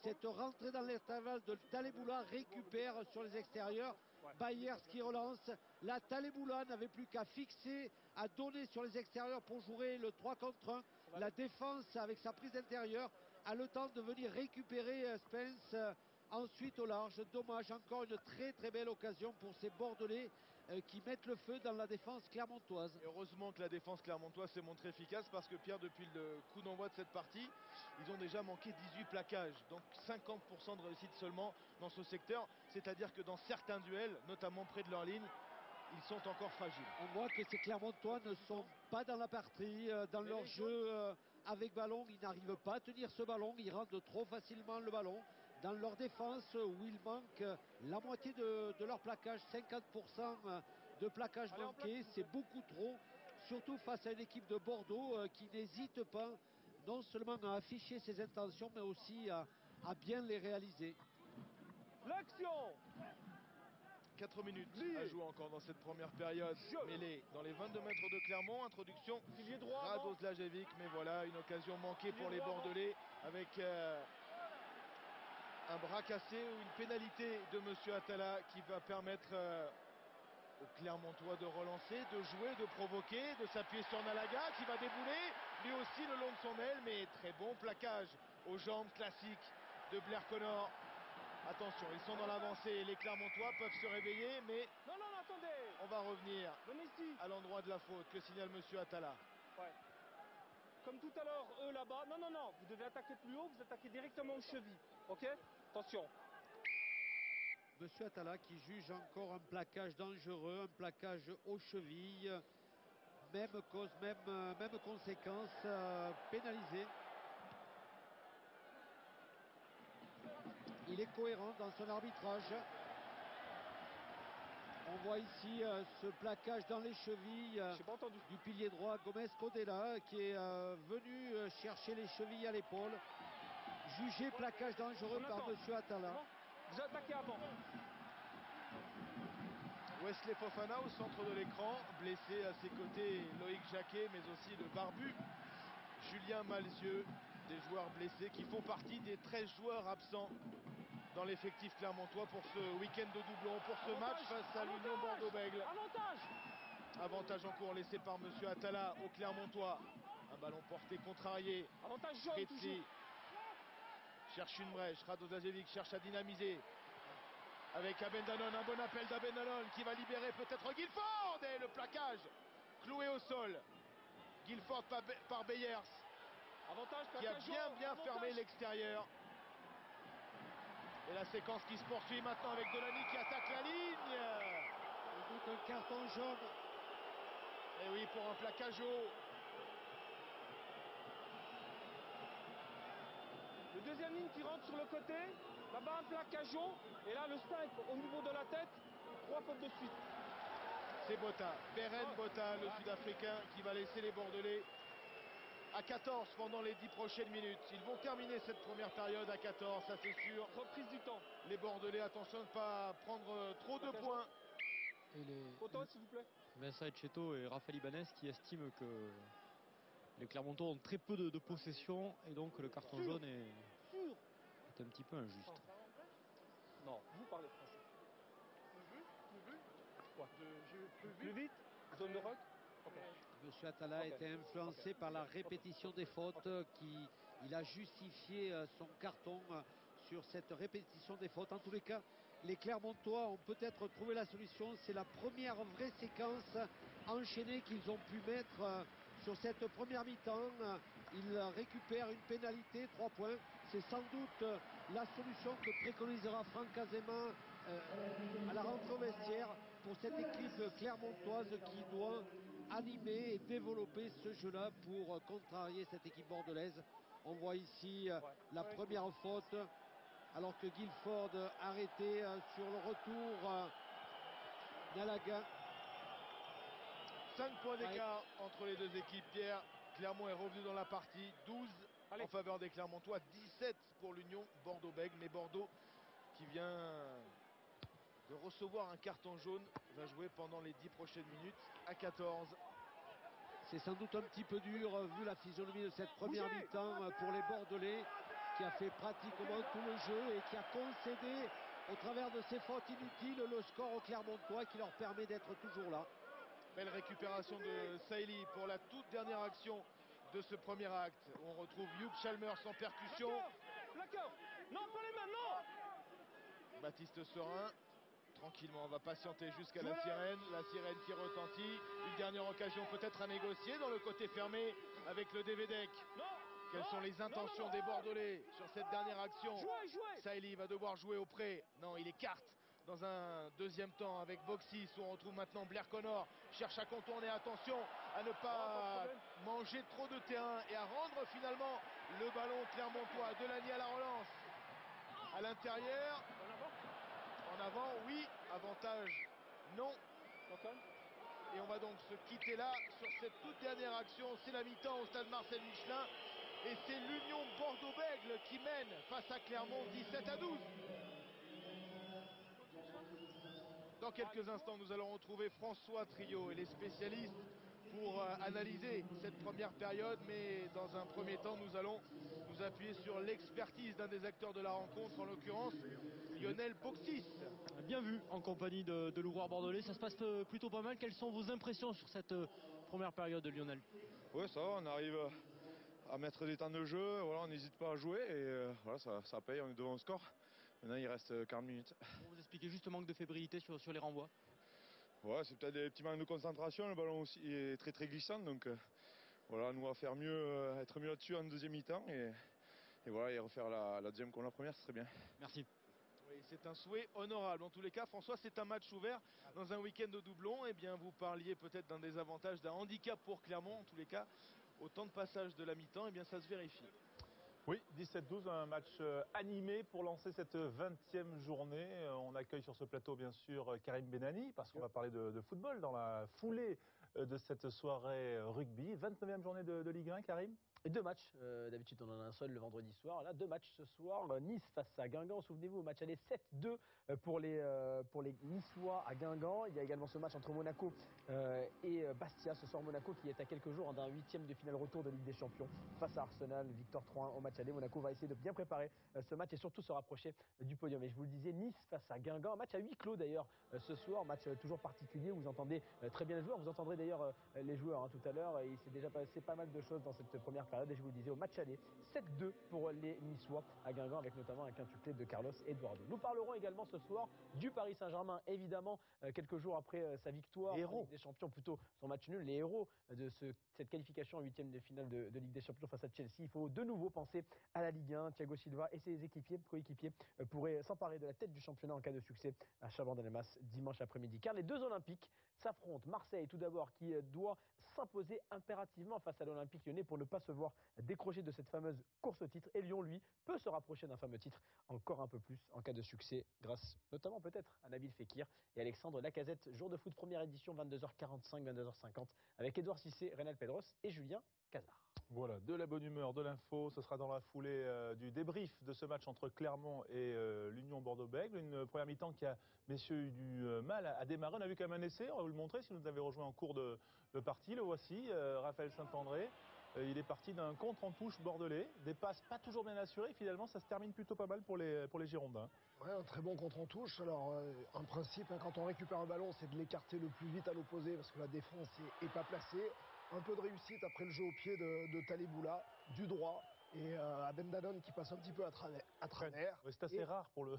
cette rentrée dans l'intervalle de Taleboula, récupèrent sur les extérieurs. Bayers qui relance. La Taleboula n'avait plus qu'à fixer, à donner sur les extérieurs pour jouer le 3 contre 1. La défense, avec sa prise intérieure, a le temps de venir récupérer Spence ensuite au large. Dommage, encore une très très belle occasion pour ces Bordelais qui mettent le feu dans la défense clermontoise. Et heureusement que la défense clermontoise s'est montrée efficace, parce que Pierre, depuis le coup d'envoi de cette partie, ils ont déjà manqué 18 plaquages, donc 50% de réussite seulement dans ce secteur, c'est-à-dire que dans certains duels, notamment près de leur ligne, ils sont encore fragiles. On voit que ces Clermontois ne sont pas dans la partie, dans leur jeu avec ballon. Ils n'arrivent pas à tenir ce ballon, ils rendent trop facilement le ballon. Dans leur défense, où il manque la moitié de leur plaquage, 50% de plaquage manqué, c'est beaucoup trop, surtout face à une équipe de Bordeaux qui n'hésite pas non seulement à afficher ses intentions, mais aussi à bien les réaliser. L'action! 4 minutes à jouer encore dans cette première période. Mêlée dans les 22 mètres de Clermont. Introduction Radoslavjevic, mais voilà, une occasion manquée pour les Bordelais avec un bras cassé ou une pénalité de Monsieur Atala qui va permettre aux Clermontois de relancer, de jouer, de provoquer, de s'appuyer sur Nalaga qui va débouler lui aussi le long de son aile, mais très bon plaquage aux jambes classiques de Blair Connor. Attention, ils sont dans l'avancée, les Clermontois peuvent se réveiller, mais non, attendez. On va revenir Venez ici. À l'endroit de la faute que signale Monsieur Atala. Ouais. Comme tout à l'heure, eux là-bas, non, vous devez attaquer plus haut, vous attaquez directement aux chevilles, ok? Attention. Monsieur Atala qui juge encore un plaquage dangereux, un plaquage aux chevilles, même cause, même conséquence, pénalisé. Il est cohérent dans son arbitrage. On voit ici ce plaquage dans les chevilles du pilier droit Gomez Codella qui est venu chercher les chevilles à l'épaule. Jugé plaquage dangereux par Monsieur Atala. Vous attaquez avant. Wesley Fofana au centre de l'écran, blessé à ses côtés Loïc Jacquet, mais aussi le barbu Julien Malzieu, des joueurs blessés qui font partie des 13 joueurs absents dans l'effectif clermontois pour ce week-end de doublon, pour ce match face à l'Union Bordeaux-Bègles. Avantage en cours laissé par Monsieur Atala au Clermontois. Un ballon porté contrarié. Avantage jaune toujours. Cherche une brèche, Radoslavjevic cherche à dynamiser. Avec Abendanon, un bon appel d'Abendanon qui va libérer peut-être Guilford. Et le plaquage cloué au sol. Guilford par Beyers. Avantage, qui a bien fermé l'extérieur. Et la séquence qui se poursuit maintenant avec Delany qui attaque la ligne. Écoute, un carton jaune. Et oui, pour un plaquage haut. Le deuxième ligne qui rentre sur le côté, là-bas un plaquage haut, et là le 5 au niveau de la tête, 3 fautes de suite. C'est Botha, Beren Botha, le Sud-Africain, qui va laisser les Bordelais à 14 pendant les 10 prochaines minutes. Ils vont terminer cette première période à 14, ça c'est sûr. Reprise du temps. Les Bordelais, attention de ne pas prendre trop de points. Et Autant, s'il vous plaît. Vincent Etcheto et Raphaël Ibanez qui estiment que les Clermontois ont très peu de possession et donc le carton jaune est un petit peu injuste. Non, vous parlez français. Quoi plus vite. Zone de rock. Monsieur Atala était influencé par la répétition des fautes. Il a justifié son carton sur cette répétition des fautes. En tous les cas, les Clermontois ont peut-être trouvé la solution. C'est la première vraie séquence enchaînée qu'ils ont pu mettre sur cette première mi-temps. Ils récupèrent une pénalité, 3 points. C'est sans doute la solution que préconisera Franck Azema à la rentrée au vestiaire pour cette équipe clermontoise qui doit animer et développer ce jeu-là pour contrarier cette équipe bordelaise. On voit ici la première faute alors que Guilford arrêté sur le retour d'Alaga. 5 points d'écart entre les deux équipes. Pierre, Clermont est revenu dans la partie. 12 en faveur des Clermontois, 17 pour l'Union Bordeaux-Bègles. Mais Bordeaux qui vient de recevoir un carton jaune va jouer pendant les 10 prochaines minutes à 14. C'est sans doute un petit peu dur vu la physionomie de cette première mi-temps pour les Bordelais qui a fait pratiquement tout le jeu et qui a concédé au travers de ses fautes inutiles le score aux Clermontois qui leur permet d'être toujours là. Belle récupération de Saïli pour la toute dernière action de ce premier acte. On retrouve Hugh Chalmers en percussion. Non, pas les mains, non. Baptiste Serin, tranquillement, on va patienter jusqu'à la sirène qui retentit. Une dernière occasion peut-être à négocier dans le côté fermé avec le Devedec. Quelles sont les intentions des Bordelais sur cette dernière action? Saïli va devoir jouer au pré. Non, il écarte dans un deuxième temps avec Boxis où on retrouve maintenant Blair Connor. Cherche à contourner, attention à ne pas manger trop de terrain et à rendre finalement le ballon clermontois. Delany à la relance. À l'intérieur. En avant, oui. Avantage, non. Et on va donc se quitter là sur cette toute dernière action. C'est la mi-temps au stade Marcel Michelin. Et c'est l'Union Bordeaux-Bègles qui mène face à Clermont 17-12. Dans quelques instants, nous allons retrouver François Trio et les spécialistes pour analyser cette première période. Mais dans un premier temps, nous allons nous appuyer sur l'expertise d'un des acteurs de la rencontre, en l'occurrence Lionel Boxis. Bien vu en compagnie de l'Ouvroir bordelais. Ça se passe plutôt pas mal. Quelles sont vos impressions sur cette première période, Lionel? Oui, ça va, on arrive à mettre des temps de jeu, voilà, on n'hésite pas à jouer et voilà, ça paye, on est devant le score. Maintenant il reste 40 minutes. Vous expliquez juste le manque de fébrilité sur les renvois? Ouais, c'est peut-être des petits manques de concentration, le ballon aussi est très très glissant, donc voilà, nous à faire mieux, être mieux là-dessus en deuxième mi-temps et voilà, et refaire la deuxième comme la première, ce serait bien. Merci. Oui, c'est un souhait honorable. En tous les cas, François, c'est un match ouvert dans un week-end de doublon. Eh bien, vous parliez peut-être d'un désavantage, d'un handicap pour Clermont. En tous les cas, au temps de passage de la mi-temps, eh bien, ça se vérifie. Oui, 17-12, un match animé pour lancer cette 20e journée. On accueille sur ce plateau, bien sûr, Karim Benani, parce qu'on va parler de football dans la foulée de cette soirée rugby. 29e journée de Ligue 1, Karim? Et 2 matchs, d'habitude on en a un seul le vendredi soir, là 2 matchs ce soir, Nice face à Guingamp, souvenez-vous au match aller 7-2 pour les Niçois à Guingamp. Il y a également ce match entre Monaco et Bastia ce soir, Monaco qui est à quelques jours d'un 8e de finale retour de Ligue des Champions face à Arsenal, victoire 3-1 au match aller. Monaco va essayer de bien préparer ce match et surtout se rapprocher du podium. Et je vous le disais, Nice face à Guingamp, un match à huis clos d'ailleurs ce soir, match toujours particulier où vous entendez très bien les joueurs, vous entendrez d'ailleurs les joueurs tout à l'heure. Il s'est déjà passé pas mal de choses dans cette première période. Et je vous le disais, au match aller, 7-2 pour les Niçois à Guingamp, avec notamment un quintuplé de Carlos Eduardo. Nous parlerons également ce soir du Paris Saint-Germain, évidemment, quelques jours après sa victoire en Ligue des Champions, plutôt son match nul, les héros de cette qualification en 8e de finale de Ligue des Champions face à Chelsea. Il faut de nouveau penser à la Ligue 1. Thiago Silva et ses coéquipiers pourraient s'emparer de la tête du championnat en cas de succès à Chabannes-Delmas dimanche après-midi. Car les deux Olympiques s'affrontent. Marseille, tout d'abord, qui doit s'imposer impérativement face à l'Olympique Lyonnais pour ne pas se voir décrocher de cette fameuse course au titre. Et Lyon, lui, peut se rapprocher d'un fameux titre encore un peu plus en cas de succès, grâce notamment peut-être à Nabil Fekir et Alexandre Lacazette. Jour de foot, première édition, 22h45, 22h50, avec Édouard Cissé, Reynald Pedros et Julien Cazard. Voilà, de la bonne humeur, de l'info. Ce sera dans la foulée du débrief de ce match entre Clermont et l'Union Bordeaux-Bègles. Une première mi-temps qui a, messieurs, eu du mal à démarrer. On a vu quand même un essai, on va vous le montrer si vous nous avez rejoint en cours de partie. Le voici, Raphaël Saint-André. Il est parti d'un contre en touche bordelais. Des passes pas toujours bien assurées. Finalement, ça se termine plutôt pas mal pour les Girondins. Ouais, un très bon contre en touche. Alors, en principe, quand on récupère un ballon, c'est de l'écarter le plus vite à l'opposé parce que la défense est pas placée. Un peu de réussite après le jeu au pied de Taliboula, du droit, et Abem Danone qui passe un petit peu à travers. Ouais, c'est assez rare pour le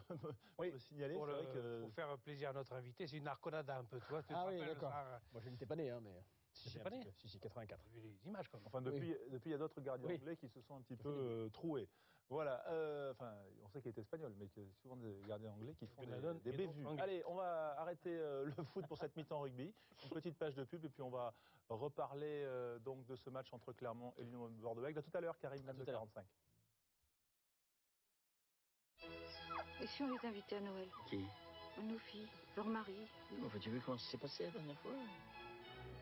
signaler. Pour, que... pour faire plaisir à notre invité, c'est une arconada un peu, tu vois. Ah oui, d'accord. Moi, je n'étais pas né, mais... Si, pas né. Si, 84. J'ai vu les images, quand même. Enfin, depuis, il y a d'autres gardiens anglais qui se sont un petit peu troués. Voilà. Enfin, on sait qu'il est espagnol, mais qu'il y a souvent des gardiens anglais qui font des bévues. Allez, on va arrêter le foot pour cette mi-temps rugby. Une petite page de pub, et puis on va reparler donc de ce match entre Clermont et l'Union Bordeaux-Bègles. À tout à l'heure, Karim, 22h45. Et si on les invitait à Noël? Qui? Nos filles, leurs maris. Enfin, tu veux comment ça s'est passé la dernière fois?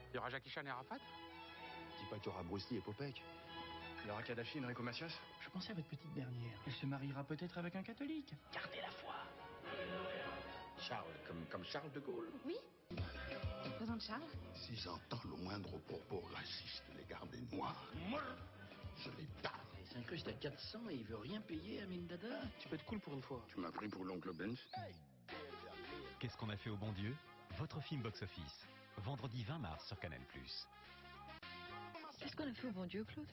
Il y aura Jackie Chan et Arafat? Dis pas qu'il y aura Bruce Lee et Popek. Il y aura Kadhafi et Enrico Macias. Je pensais à votre petite dernière. Elle se mariera peut-être avec un catholique. Gardez la foi. Charles, comme Charles de Gaulle. Oui. Le président de Charles. Si j'entends le moindre propos raciste à l'égard des Noirs, je les tape. Il s'incruste à 400 et il veut rien payer à Mindada. Tu peux être cool pour une fois. Tu m'as pris pour l'oncle Benz. Qu'est-ce qu'on a fait au bon Dieu? Votre film box-office. Vendredi 20 mars sur Canal+. Qu'est-ce qu'on a fait au bon Dieu, Claude?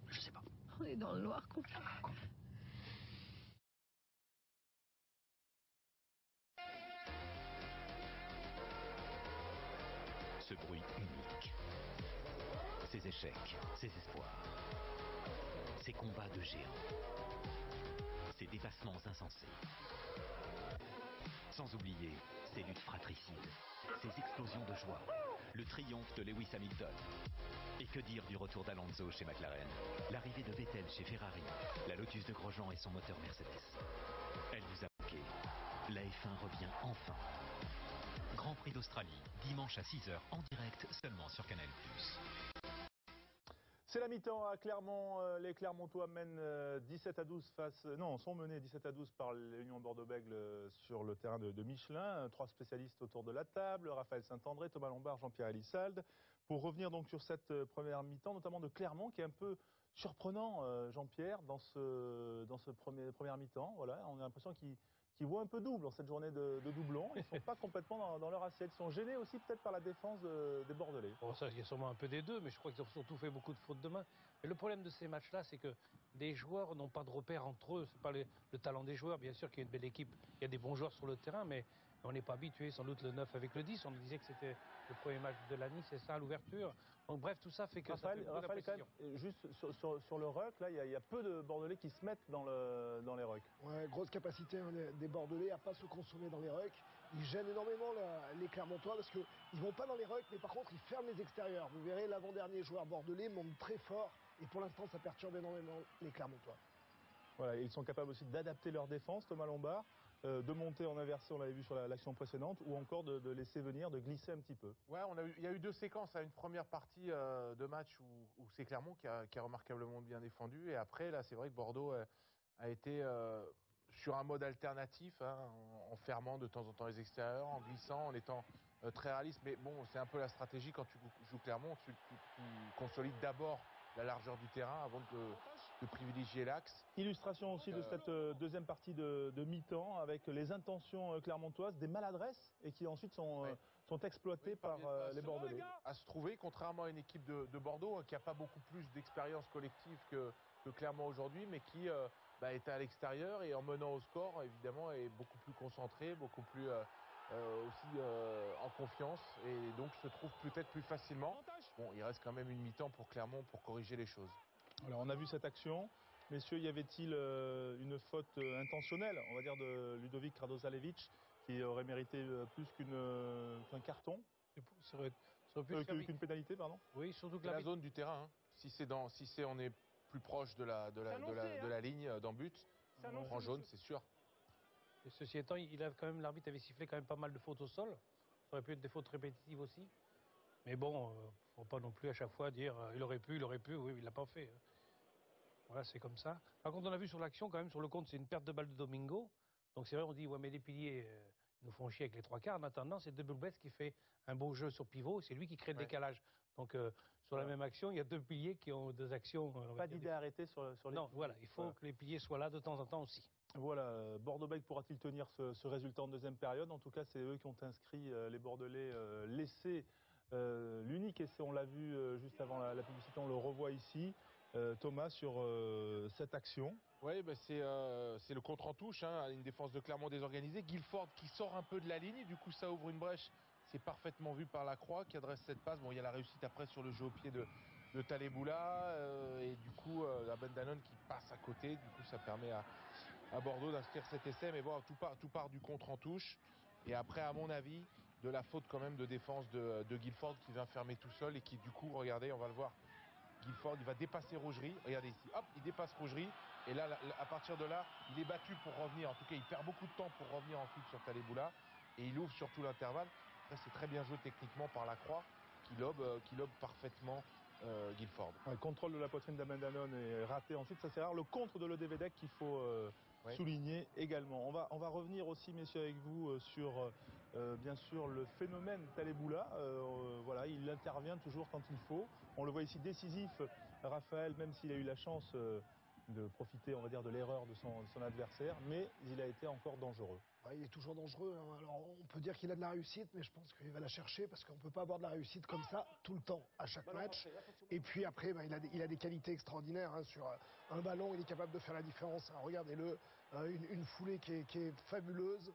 Je sais pas. On est dans le noir complet. Ce bruit unique. Ces échecs, ces espoirs. Ces combats de géants. Ces dépassements insensés. Sans oublier ces luttes fratricides, ces explosions de joie, le triomphe de Lewis Hamilton. Et que dire du retour d'Alonso chez McLaren, l'arrivée de Vettel chez Ferrari, la Lotus de Grosjean et son moteur Mercedes. Elle vous a manqué. La F1 revient enfin. Grand Prix d'Australie, dimanche à 6h en direct seulement sur Canal+. C'est la mi-temps à Clermont. Les Clermontois mènent 17-12 sont menés 17-12 par l'Union Bordeaux-Bègles sur le terrain de Michelin. 3 spécialistes autour de la table, Raphaël Saint-André, Thomas Lombard, Jean-Pierre Elissalde. Pour revenir donc sur cette première mi-temps, notamment de Clermont, qui est un peu surprenant, Jean-Pierre, dans ce première mi-temps. Voilà, on a l'impression qu'ils voient un peu double en cette journée de doublons. Ils ne sont pas complètement dans leur assiette. Ils sont gênés aussi peut-être par la défense des Bordelais. Bon, ça, il y a sûrement un peu des deux, mais je crois qu'ils ont surtout fait beaucoup de fautes de main. Mais le problème de ces matchs-là, c'est que des joueurs n'ont pas de repères entre eux. C'est pas le talent des joueurs. Bien sûr qu'il y a une belle équipe, il y a des bons joueurs sur le terrain, mais on n'est pas habitué, sans doute, le 9 avec le 10. On disait que c'était le premier match de l'année, c'est ça, à l'ouverture. Donc bref, tout ça fait que Raphaël, quand même, juste sur le ruck, là, il y a peu de Bordelais qui se mettent dans les rucks. Ouais, grosse capacité des Bordelais à pas se consommer dans les rucks. Ils gênent énormément les Clermontois parce qu'ils ne vont pas dans les rucks, mais par contre, ils ferment les extérieurs. Vous verrez, l'avant-dernier joueur bordelais monte très fort. Et pour l'instant, ça perturbe énormément les Clermontois. Voilà, ils sont capables aussi d'adapter leur défense, Thomas Lombard, de monter en inversé, on l'avait vu sur l'action précédente, ou encore de laisser venir, de glisser un petit peu. Ouais, il y a eu 2 séquences. Une première partie de match où c'est Clermont qui a remarquablement bien défendu. Et après, là, c'est vrai que Bordeaux a été sur un mode alternatif, en fermant de temps en temps les extérieurs, en glissant, en étant très réaliste. Mais bon, c'est un peu la stratégie quand tu joues Clermont. Tu consolides d'abord la largeur du terrain avant de privilégier l'axe. Illustration aussi de cette deuxième partie de mi-temps avec les intentions clermontoises, des maladresses et qui ensuite sont sont exploités par les Bordelais. À se trouver, contrairement à une équipe de Bordeaux qui n'a pas beaucoup plus d'expérience collective que Clermont aujourd'hui, mais qui est à l'extérieur et en menant au score, évidemment, est beaucoup plus concentré, beaucoup plus aussi en confiance et donc se trouve peut-être plus facilement. Bon, il reste quand même une mi-temps pour Clermont pour corriger les choses. Alors, on a vu cette action. Messieurs, y avait-il une faute intentionnelle, on va dire, de Ludovic Radosalevic, qui aurait mérité plus qu'un carton, qu'une pénalité, pardon? Oui, surtout que la zone du terrain. Hein. Si on est plus proche de la ligne d'en but, on prend jaune, c'est sûr. Et ceci étant, l'arbitre avait sifflé quand même pas mal de fautes au sol. Ça aurait pu être des fautes répétitives aussi. Mais bon, faut pas non plus à chaque fois dire il aurait pu, oui, il l'a pas fait. Voilà, c'est comme ça. Par contre, on a vu sur l'action, quand même, sur le compte, c'est une perte de balle de Domingo. Donc c'est vrai, on dit, ouais, mais les piliers nous font chier avec les 3/4. En attendant, c'est De Boubès qui fait un beau jeu sur pivot. C'est lui qui crée le décalage. Donc sur la même action, il y a 2 piliers qui ont 2 actions. Pas d'idée arrêtée sur les... Non, voilà, il faut que les piliers soient là de temps en temps aussi. Voilà, Bordeaux-Bègles pourra-t-il tenir ce résultat en deuxième période? En tout cas, c'est eux qui ont inscrit les Bordelais l'essai. L'unique essai, on l'a vu juste avant la publicité, on le revoit ici. Thomas, sur cette action. Oui, c'est le contre en touche, hein, une défense de Clermont désorganisée. Guilford qui sort un peu de la ligne, du coup ça ouvre une brèche. C'est parfaitement vu par Lacroix qui adresse cette passe. Bon, il y a la réussite après sur le jeu au pied de Taleboula et du coup Ben Danone qui passe à côté. Du coup, ça permet à Bordeaux d'inscrire cet essai. Mais bon, tout part du contre en touche. Et après, à mon avis, de la faute quand même de défense de Guilford qui vient fermer tout seul et qui du coup, regardez, on va le voir. Guilford, il va dépasser Rougerie. Regardez ici, hop, il dépasse Rougerie. Et là, à partir de là, il est battu pour revenir. En tout cas, il perd beaucoup de temps pour revenir ensuite sur Taleboula. Et il ouvre surtout l'intervalle. Après, c'est très bien joué techniquement par Lacroix qui lobe parfaitement Guilford. Le contrôle de la poitrine d'Aben Danone est raté. Ensuite, ça c'est rare. Le contre de Ledevedec qu'il faut souligner également. On va revenir aussi, messieurs, avec vous sur bien sûr le phénomène Taleboula. Voilà, il intervient toujours quand il faut. On le voit ici décisif, Raphaël, même s'il a eu la chance de profiter, on va dire, de l'erreur de son adversaire, mais il a été encore dangereux. Il est toujours dangereux. Hein. Alors, on peut dire qu'il a de la réussite, mais je pense qu'il va la chercher parce qu'on ne peut pas avoir de la réussite comme ça tout le temps, à chaque match. Et puis après, il a des qualités extraordinaires. Hein. Sur un ballon, il est capable de faire la différence. Alors, regardez-le, une foulée qui est fabuleuse.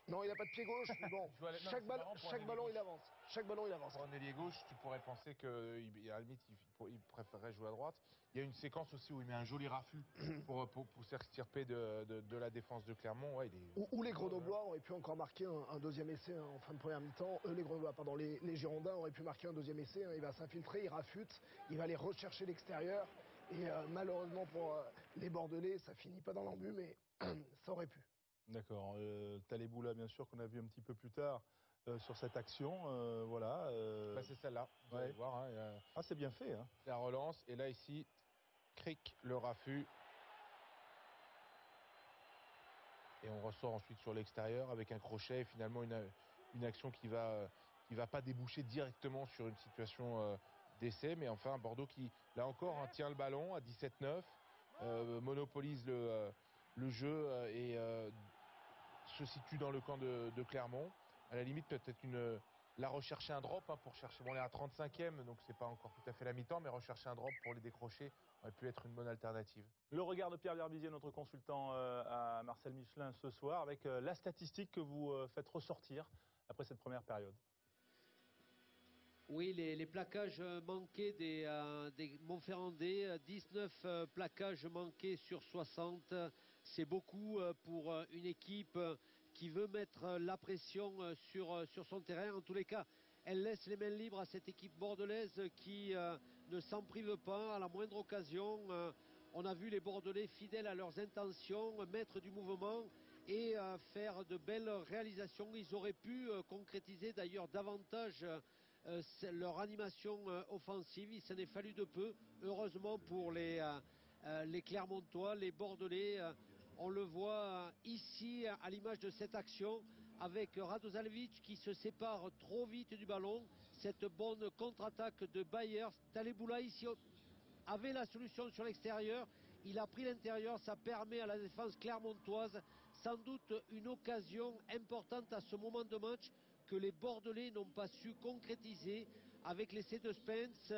Non, il n'a pas de pied gauche, mais bon, chaque ballon, il avance. Chaque ballon, il avance. Pour un ailier gauche, tu pourrais penser qu'à la limite, il préférerait jouer à droite. Il y a une séquence aussi où il met un joli raffut pour s'extirper de la défense de Clermont. Ouais, Ou les Grenoblois auraient pu encore marquer un deuxième essai en fin de première mi-temps. Les Girondins auraient pu marquer un deuxième essai. Hein. Il va s'infiltrer, il raffute, il va aller rechercher l'extérieur. Et malheureusement pour les Bordelais, ça finit pas dans l'embut, mais ça aurait pu. D'accord. Taleboula, bien sûr, qu'on a vu un petit peu plus tard sur cette action. Voilà. C'est celle-là. Vous allez voir. Hein, Ah, c'est bien fait. Hein. La relance. Et là, ici, Cric, le raffut. Et on ressort ensuite sur l'extérieur avec un crochet. Et finalement, une action qui va pas déboucher directement sur une situation d'essai. Mais enfin, Bordeaux qui, là encore, tient le ballon à 17-9. Monopolise le jeu et se situe dans le camp de Clermont. À la limite, peut-être la rechercher un drop pour chercher. Bon, on est à 35e, donc c'est pas encore tout à fait la mi-temps, mais rechercher un drop pour les décrocher aurait pu être une bonne alternative. Le regard de Pierre Verbizier, notre consultant à Marcel Michelin ce soir, avec la statistique que vous faites ressortir après cette première période. Oui, les plaquages manqués des Montferrandais, 19 plaquages manqués sur 60. C'est beaucoup pour une équipe qui veut mettre la pression sur son terrain. En tous les cas, elle laisse les mains libres à cette équipe bordelaise qui ne s'en prive pas à la moindre occasion. On a vu les Bordelais fidèles à leurs intentions, mettre du mouvement et faire de belles réalisations. Ils auraient pu concrétiser d'ailleurs davantage leur animation offensive. Il s'en est fallu de peu. Heureusement pour les Clermontois, les Bordelais. On le voit ici à l'image de cette action avec Radosalevic qui se sépare trop vite du ballon. Cette bonne contre-attaque de Bayer. Taleboula ici avait la solution sur l'extérieur. Il a pris l'intérieur. Ça permet à la défense clermontoise sans doute une occasion importante à ce moment de match que les Bordelais n'ont pas su concrétiser avec l'essai de Spence.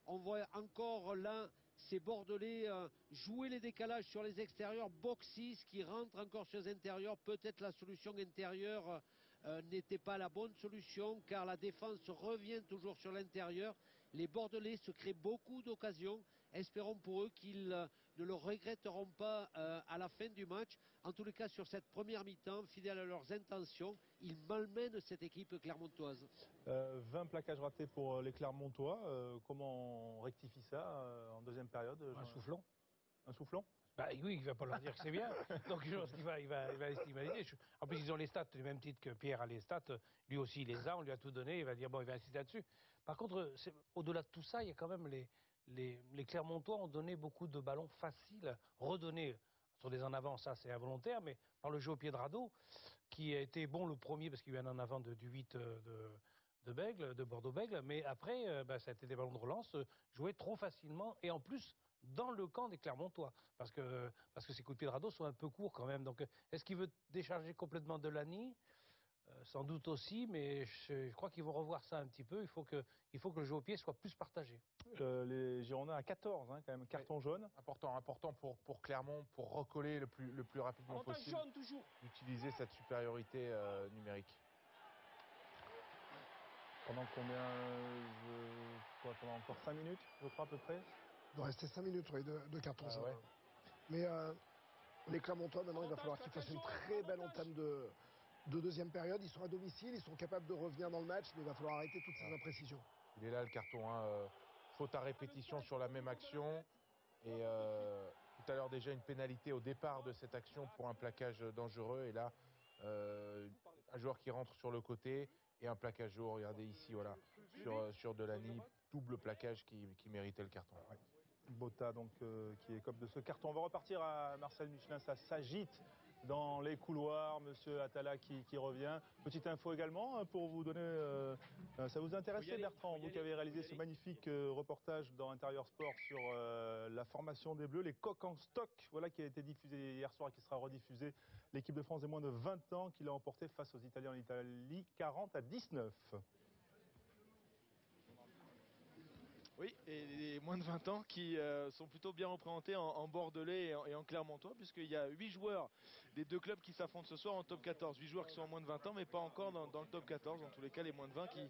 On voit encore là ces Bordelais jouer les décalages sur les extérieurs, box-6 qui rentre encore sur les intérieurs. Peut-être la solution intérieure n'était pas la bonne solution car la défense revient toujours sur l'intérieur. Les Bordelais se créent beaucoup d'occasions. Espérons pour eux qu'ils ne le regretteront pas à la fin du match. En tous les cas, sur cette première mi-temps, fidèles à leurs intentions, ils malmènent cette équipe clermontoise. 20 plaquages ratés pour les Clermontois. Comment on rectifie ça en deuxième période? Un soufflon. Un soufflon? Bah oui, il ne va pas leur dire que c'est bien. Donc je pense qu'il va estimer. En plus, ils ont les stats, du même titre que Pierre a les stats. Lui aussi, il les a, on lui a tout donné. Il va dire, bon, il va insister là-dessus. Par contre, au-delà de tout ça, il y a quand même les Clermontois ont donné beaucoup de ballons faciles, redonnés sur des en avant, ça c'est involontaire, mais par le jeu au pied de Radeau, qui a été bon le premier parce qu'il y a eu un en avant du 8 de Bordeaux-Bègles, mais après, ça a été des ballons de relance joués trop facilement et en plus dans le camp des Clermontois, parce que ces coups de pied de Radeau sont un peu courts quand même. Donc, est-ce qu'il veut décharger complètement Delany? Sans doute aussi, mais je crois qu'ils vont revoir ça un petit peu. Il faut que le jeu au pied soit plus partagé. Les Girondins à 14, quand même, carton jaune. Important pour Clermont, pour recoller le plus rapidement possible. Jaune toujours. Utiliser cette supériorité numérique. Pendant combien pendant encore 5 minutes, je crois, à peu près. Il doit rester 5 minutes de carton jaune. Ouais. Mais les Clermontois, maintenant, il va falloir qu'ils fassent une très belle entame de deuxième période. Ils sont à domicile, ils sont capables de revenir dans le match, mais il va falloir arrêter toutes ces imprécisions. Il est là le carton, faute à répétition sur la même action. Et tout à l'heure déjà une pénalité au départ de cette action pour un plaquage dangereux. Et là, un joueur qui rentre sur le côté et un plaquage haut. Regardez ici, voilà, sur Delany, double plaquage qui méritait le carton. Ouais. Botta donc qui écope de ce carton. On va repartir à Marcel Michelin, ça s'agite dans les couloirs, monsieur Atala qui revient. Petite info également pour vous donner, ça vous intéressait Bertrand, vous qui avez réalisé ce magnifique reportage dans Intérieur Sport sur la formation des Bleus, les coqs en stock, voilà qui a été diffusé hier soir et qui sera rediffusé. L'équipe de France des moins de 20 ans qui l'a emporté face aux Italiens en Italie, 40-19. Oui, et les moins de 20 ans qui sont plutôt bien représentés en Bordelais et en Clermontois, puisqu'il y a 8 joueurs des deux clubs qui s'affrontent ce soir en top 14. 8 joueurs qui sont en moins de 20 ans, mais pas encore dans le top 14. En tous les cas, les moins de 20 qui,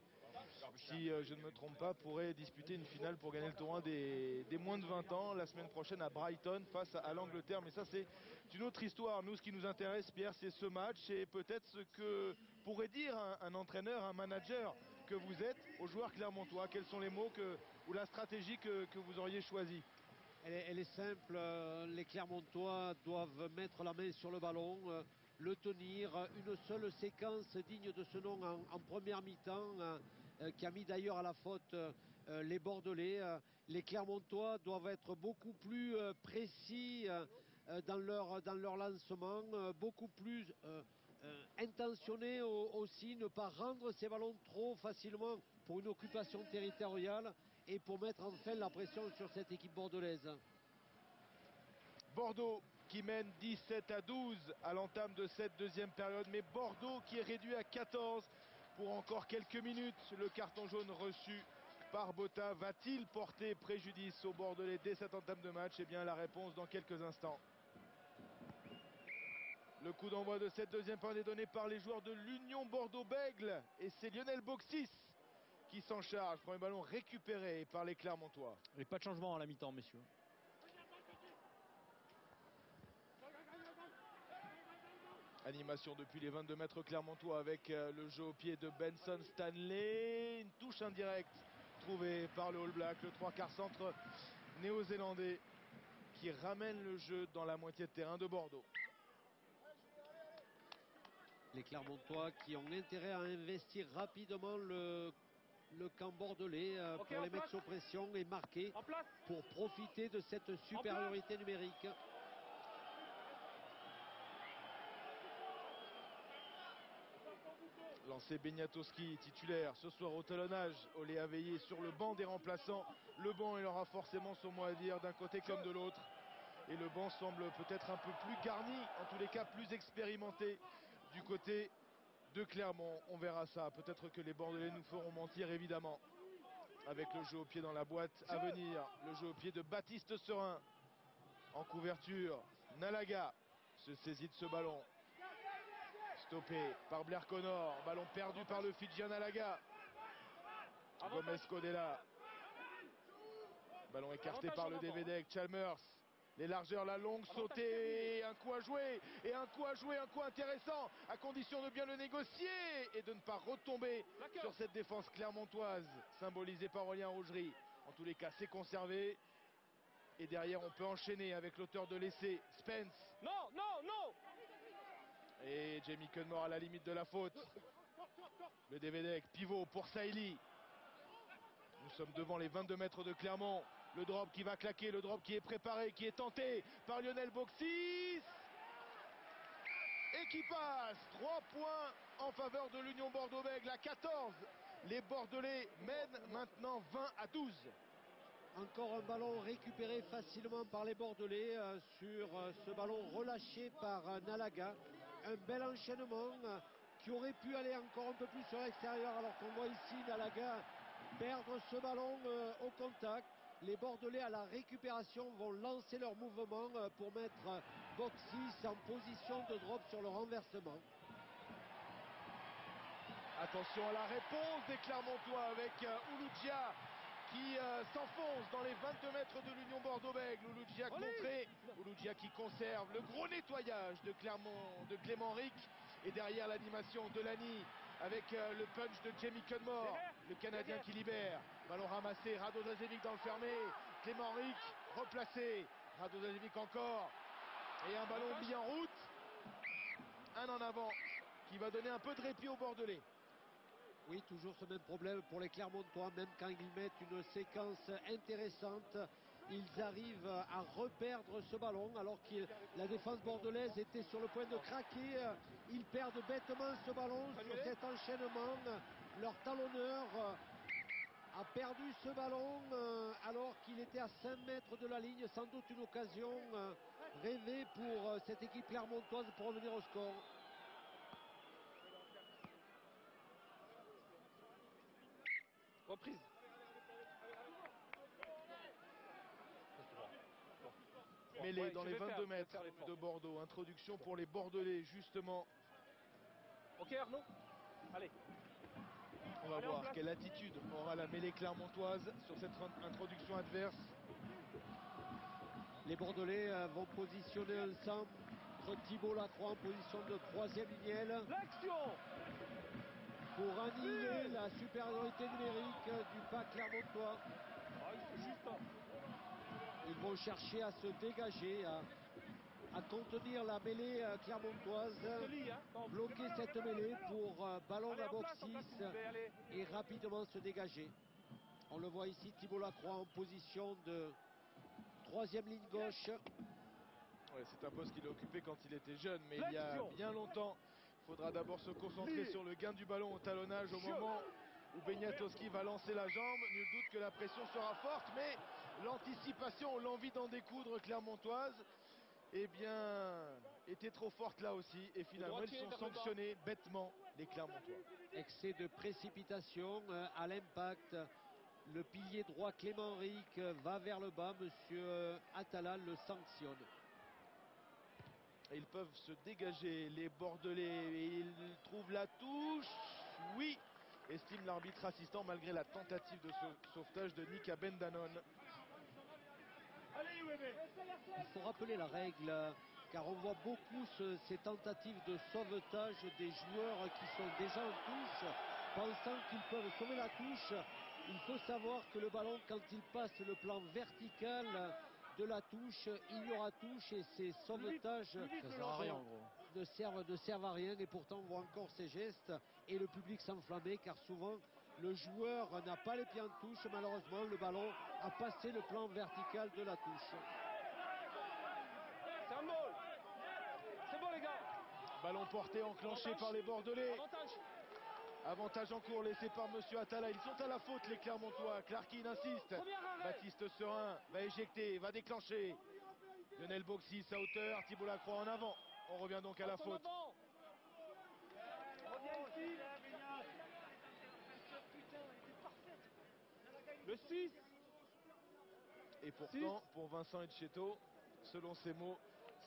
si je ne me trompe pas, pourraient disputer une finale pour gagner le tournoi des moins de 20 ans la semaine prochaine à Brighton face à l'Angleterre. Mais ça, c'est une autre histoire. Nous, ce qui nous intéresse, Pierre, c'est ce match et peut-être ce que pourrait dire un entraîneur, un manager que vous êtes aux joueurs clermontois. Quels sont les mots ou la stratégie que vous auriez choisie? Elle est simple, les Clermontois doivent mettre la main sur le ballon, le tenir, une seule séquence digne de ce nom en première mi-temps, qui a mis d'ailleurs à la faute les Bordelais. Les Clermontois doivent être beaucoup plus précis dans leur lancement, beaucoup plus intentionnés aussi, ne pas rendre ces ballons trop facilement pour une occupation territoriale et pour mettre enfin la pression sur cette équipe bordelaise. Bordeaux qui mène 17-12 à l'entame de cette deuxième période, mais Bordeaux qui est réduit à 14 pour encore quelques minutes. Le carton jaune reçu par Botta va-t-il porter préjudice aux Bordelais dès cette entame de match? Eh bien la réponse dans quelques instants. Le coup d'envoi de cette deuxième période est donné par les joueurs de l'Union Bordeaux-Bègles et c'est Lionel Boxis qui s'en charge. Premier ballon récupéré par les Clermontois. Et pas de changement à la mi-temps, messieurs. Animation depuis les 22 mètres Clermontois avec le jeu au pied de Benson Stanley. Une touche indirecte trouvée par le All Black, le 3/4 centre néo-zélandais qui ramène le jeu dans la moitié de terrain de Bordeaux. Les Clermontois qui ont intérêt à investir rapidement le camp bordelais pour les mettre sous pression et marquer pour profiter de cette supériorité numérique. Lancé Beniatowski, titulaire ce soir au talonnage. Olé a veillé sur le banc des remplaçants. Le banc, il aura forcément son mot à dire d'un côté comme de l'autre. Et le banc semble peut-être un peu plus garni, en tous les cas plus expérimenté du côté de Clermont. On verra ça. Peut-être que les Bordelais nous feront mentir, évidemment. Avec le jeu au pied dans la boîte à venir. Le jeu au pied de Baptiste Serin. En couverture, Nalaga se saisit de ce ballon. Stoppé par Blair Connor. Ballon perdu par le Fidjien Nalaga. Gomez Codella. Ballon écarté par le Devedek. Chalmers. Les largeurs, la longue, sautée, un coup à jouer, et un coup à jouer, un coup intéressant, à condition de bien le négocier et de ne pas retomber sur cette défense clermontoise, symbolisée par Aurélien Rougerie. En tous les cas, c'est conservé. Et derrière, on peut enchaîner avec l'auteur de l'essai, Spence. Non, non, non. Et Jamie Cudmore à la limite de la faute. Le Devedek, pivot pour Saïli. Nous sommes devant les 22 mètres de Clermont. Le drop qui va claquer, le drop qui est préparé, qui est tenté par Lionel Boxis. Et qui passe. 3 points en faveur de l'Union Bordeaux-Bègles à 14. Les Bordelais mènent maintenant 20-12. Encore un ballon récupéré facilement par les Bordelais sur ce ballon relâché par Nalaga. Un bel enchaînement qui aurait pu aller encore un peu plus sur l'extérieur, alors qu'on voit ici Nalaga perdre ce ballon au contact. Les Bordelais à la récupération vont lancer leur mouvement pour mettre Boxis en position de drop sur le renversement. Attention à la réponse des Clermontois avec Ouloudia qui s'enfonce dans les 22 mètres de l'Union Bordeaux-Bègles. Ouloudia contré, Ouloudia qui conserve le gros nettoyage de Clément Ric. Et derrière l'animation de Lani avec le punch de Jamie Cudmore, le Canadien qui libère. Ballon ramassé, Radozazevic dans le fermé. Clément Ric replacé. Radozazevic encore. Et un ballon mis en route. Un en avant qui va donner un peu de répit aux Bordelais. Oui, toujours ce même problème pour les Clermontois, même quand ils mettent une séquence intéressante, ils arrivent à reperdre ce ballon alors que la défense bordelaise était sur le point de craquer. Ils perdent bêtement ce ballon sur cet enchaînement. Leur talonneur a perdu ce ballon alors qu'il était à 5 mètres de la ligne. Sans doute une occasion rêvée pour cette équipe clermontoise pour revenir au score. Reprise. Mêlé dans les 22 mètres de Bordeaux. Introduction pour les Bordelais, justement. Ok Arnaud. Allez. On va voir quelle attitude aura la mêlée clermontoise sur cette introduction adverse. Les Bordelais vont positionner ensemble Thibault Lacroix en position de 3e lignelle. L'action pour annihiler la supériorité numérique du pack clermontois. Ils vont chercher à se dégager, à contenir la mêlée clermontoise, bloquer cette mêlée pour ballon à Boxis et rapidement se dégager. On le voit ici, Thibault Lacroix en position de 3e ligne gauche. Ouais, c'est un poste qu'il a occupé quand il était jeune, mais il y a bien longtemps. Il faudra d'abord se concentrer sur le gain du ballon au talonnage au moment où Beniatowski va lancer la jambe. Nul doute que la pression sera forte, mais l'anticipation, l'envie d'en découdre clermontoise, eh bien, était trop forte là aussi. Et finalement, ils sont sanctionnés bêtement, les Clermontois. Excès de précipitation à l'impact. Le pilier droit Clément Ric va vers le bas. Monsieur Atala le sanctionne. Ils peuvent se dégager, les Bordelais, et ils trouvent la touche. Oui, estime l'arbitre assistant malgré la tentative de sauvetage de Nika Bendanon. Il faut rappeler la règle, car on voit beaucoup ces tentatives de sauvetage des joueurs qui sont déjà en touche, pensant qu'ils peuvent sauver la touche. Il faut savoir que le ballon, quand il passe le plan vertical de la touche, il y aura touche, et ces sauvetages ne servent à rien, et pourtant on voit encore ces gestes et le public s'enflammer, car souvent le joueur n'a pas les pieds en touche. Malheureusement, le ballon a passé le plan vertical de la touche. C'est un ball. C'est bon les gars. Ballon porté, enclenché par les Bordelais. Avantage. Avantage en cours laissé par Monsieur Atala. Ils sont à la faute, les Clermontois. Clarkin insiste. Baptiste Serin va éjecter, va déclencher. Lionel Boxis à hauteur. Thibault Lacroix en avant. On revient donc à la faute. Le 6. Et pourtant, pour Vincent Etcheto, selon ses mots,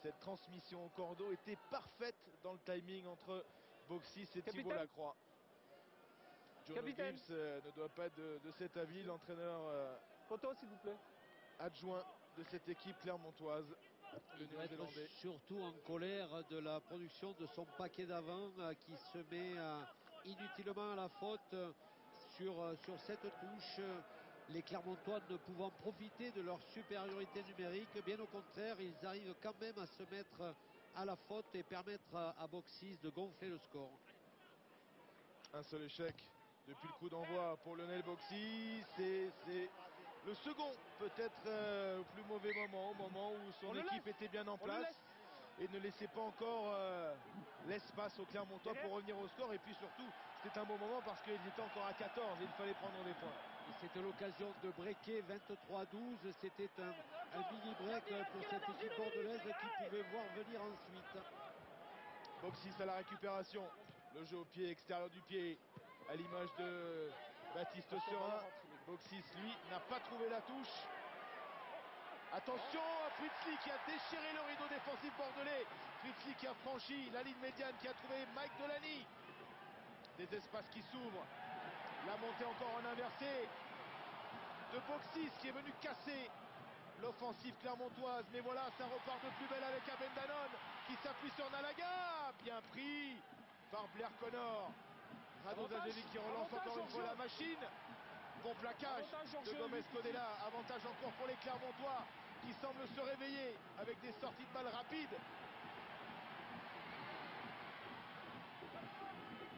cette transmission au cordeau était parfaite dans le timing entre Boxis et Thibaut Lacroix. Jono Gibbs ne doit pas être de cet avis, l'entraîneur photo s'il vous plaît, adjoint de cette équipe clermontoise. Il doit être surtout en colère de la production de son paquet d'avant qui se met inutilement à la faute sur cette touche. Les Clermontois ne pouvant profiter de leur supériorité numérique, bien au contraire, ils arrivent quand même à se mettre à la faute et permettre à Boxis de gonfler le score. Un seul échec depuis le coup d'envoi pour Lionel Boxis. C'est le second, peut-être au plus mauvais moment, au moment où son équipe était bien en place et ne laissait pas encore l'espace aux Clermontois pour revenir au score. Et puis surtout, c'était un bon moment parce qu'ils étaient encore à 14 et il fallait prendre des points. C'était l'occasion de breaker 23-12. C'était un mini-break pour cette équipe bordelaise qui pouvait voir venir ensuite. Boxis à la récupération. Le jeu au pied, extérieur du pied, à l'image de Baptiste Serin. Boxis, lui, n'a pas trouvé la touche. Attention à Fritzli qui a déchiré le rideau défensif bordelais. Fritzli qui a franchi la ligne médiane, qui a trouvé Mike Delany. Des espaces qui s'ouvrent. La montée encore en inversé de Boxis qui est venu casser l'offensive clermontoise. Mais voilà, ça repart de plus belle avec Abendanon qui s'appuie sur Nalaga. Bien pris par Blair Connor. Rado Zajevic qui relance encore une fois la machine. Bon plaquage de Gomez Codella. Avantage en cours pour les Clermontois qui semblent se réveiller avec des sorties de balles rapides.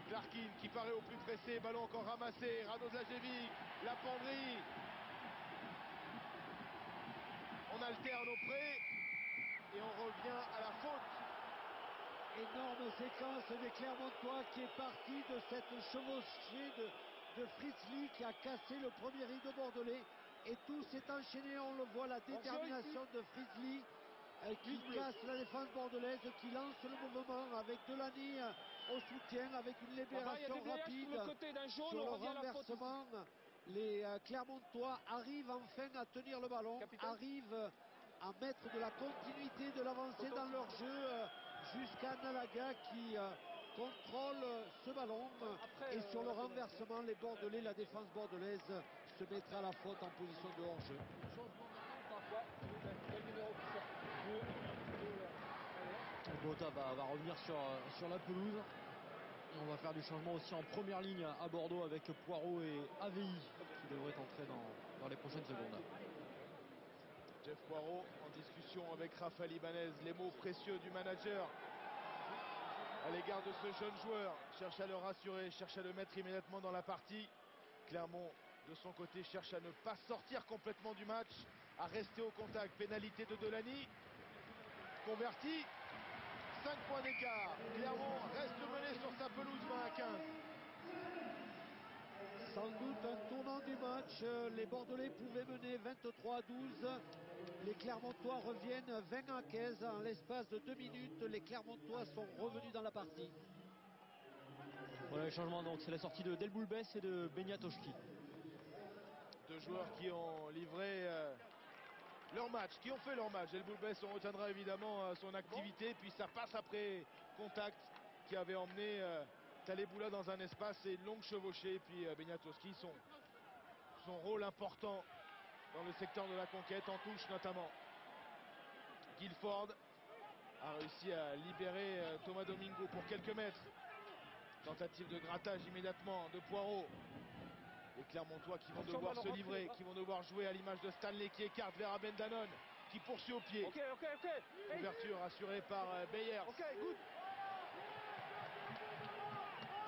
Clarkin qui paraît au plus pressé, ballon encore ramassé, Rado Zajevic, la penderie. On alterne au pré et on revient à la faute. Énorme séquence des Clermontois qui est parti de cette chevauchée de Fritzli qui a cassé le premier rideau bordelais. Et tout s'est enchaîné, on le voit, la détermination de Fritzli qui casse la défense bordelaise, qui lance le mouvement avec Delany au soutien, avec une libération rapide sur le renversement. Les Clermontois arrivent enfin à tenir le ballon, arrivent à mettre de la continuité, de l'avancée dans leur jeu jusqu'à Nalaga qui contrôle ce ballon. Et sur le renversement, les Bordelais, la défense bordelaise se mettra à la faute en position de hors-jeu. Bota va revenir sur la pelouse. Et on va faire du changement aussi en première ligne à Bordeaux avec Poirot et AVI qui devraient entrer dans les prochaines secondes. Jeff Poirot en discussion avec Raphaël Ibanez. Les mots précieux du manager à l'égard de ce jeune joueur. Cherche à le rassurer, cherche à le mettre immédiatement dans la partie. Clermont, de son côté, cherche à ne pas sortir complètement du match, à rester au contact. Pénalité de Delany. Converti. 5 points d'écart. Clermont reste mené sur sa pelouse 20-15. Sans doute un tournant du match. Les Bordelais pouvaient mener 23-12. Les Clermontois reviennent 20-15. En l'espace de 2 minutes, les Clermontois sont revenus dans la partie. Voilà les changements, donc c'est la sortie de Delboulbès et de Beniatoshki. Deux joueurs qui ont livré leur match, qui ont fait leur match. Delboulbès, on retiendra évidemment son activité, puis ça passe après contact qui avait emmené Taleboula dans un espace et une longue chevauchée. Et puis Beniatoshki, son rôle important dans le secteur de la conquête, en touche notamment. Guilford a réussi à libérer Thomas Domingo pour quelques mètres. Tentative de grattage immédiatement de Poirot. Les Clermontois qui vont devoir se livrer, qui vont devoir jouer à l'image de Stanley qui écarte vers Abendanon, qui poursuit au pied. Ouverture assurée par Beyers.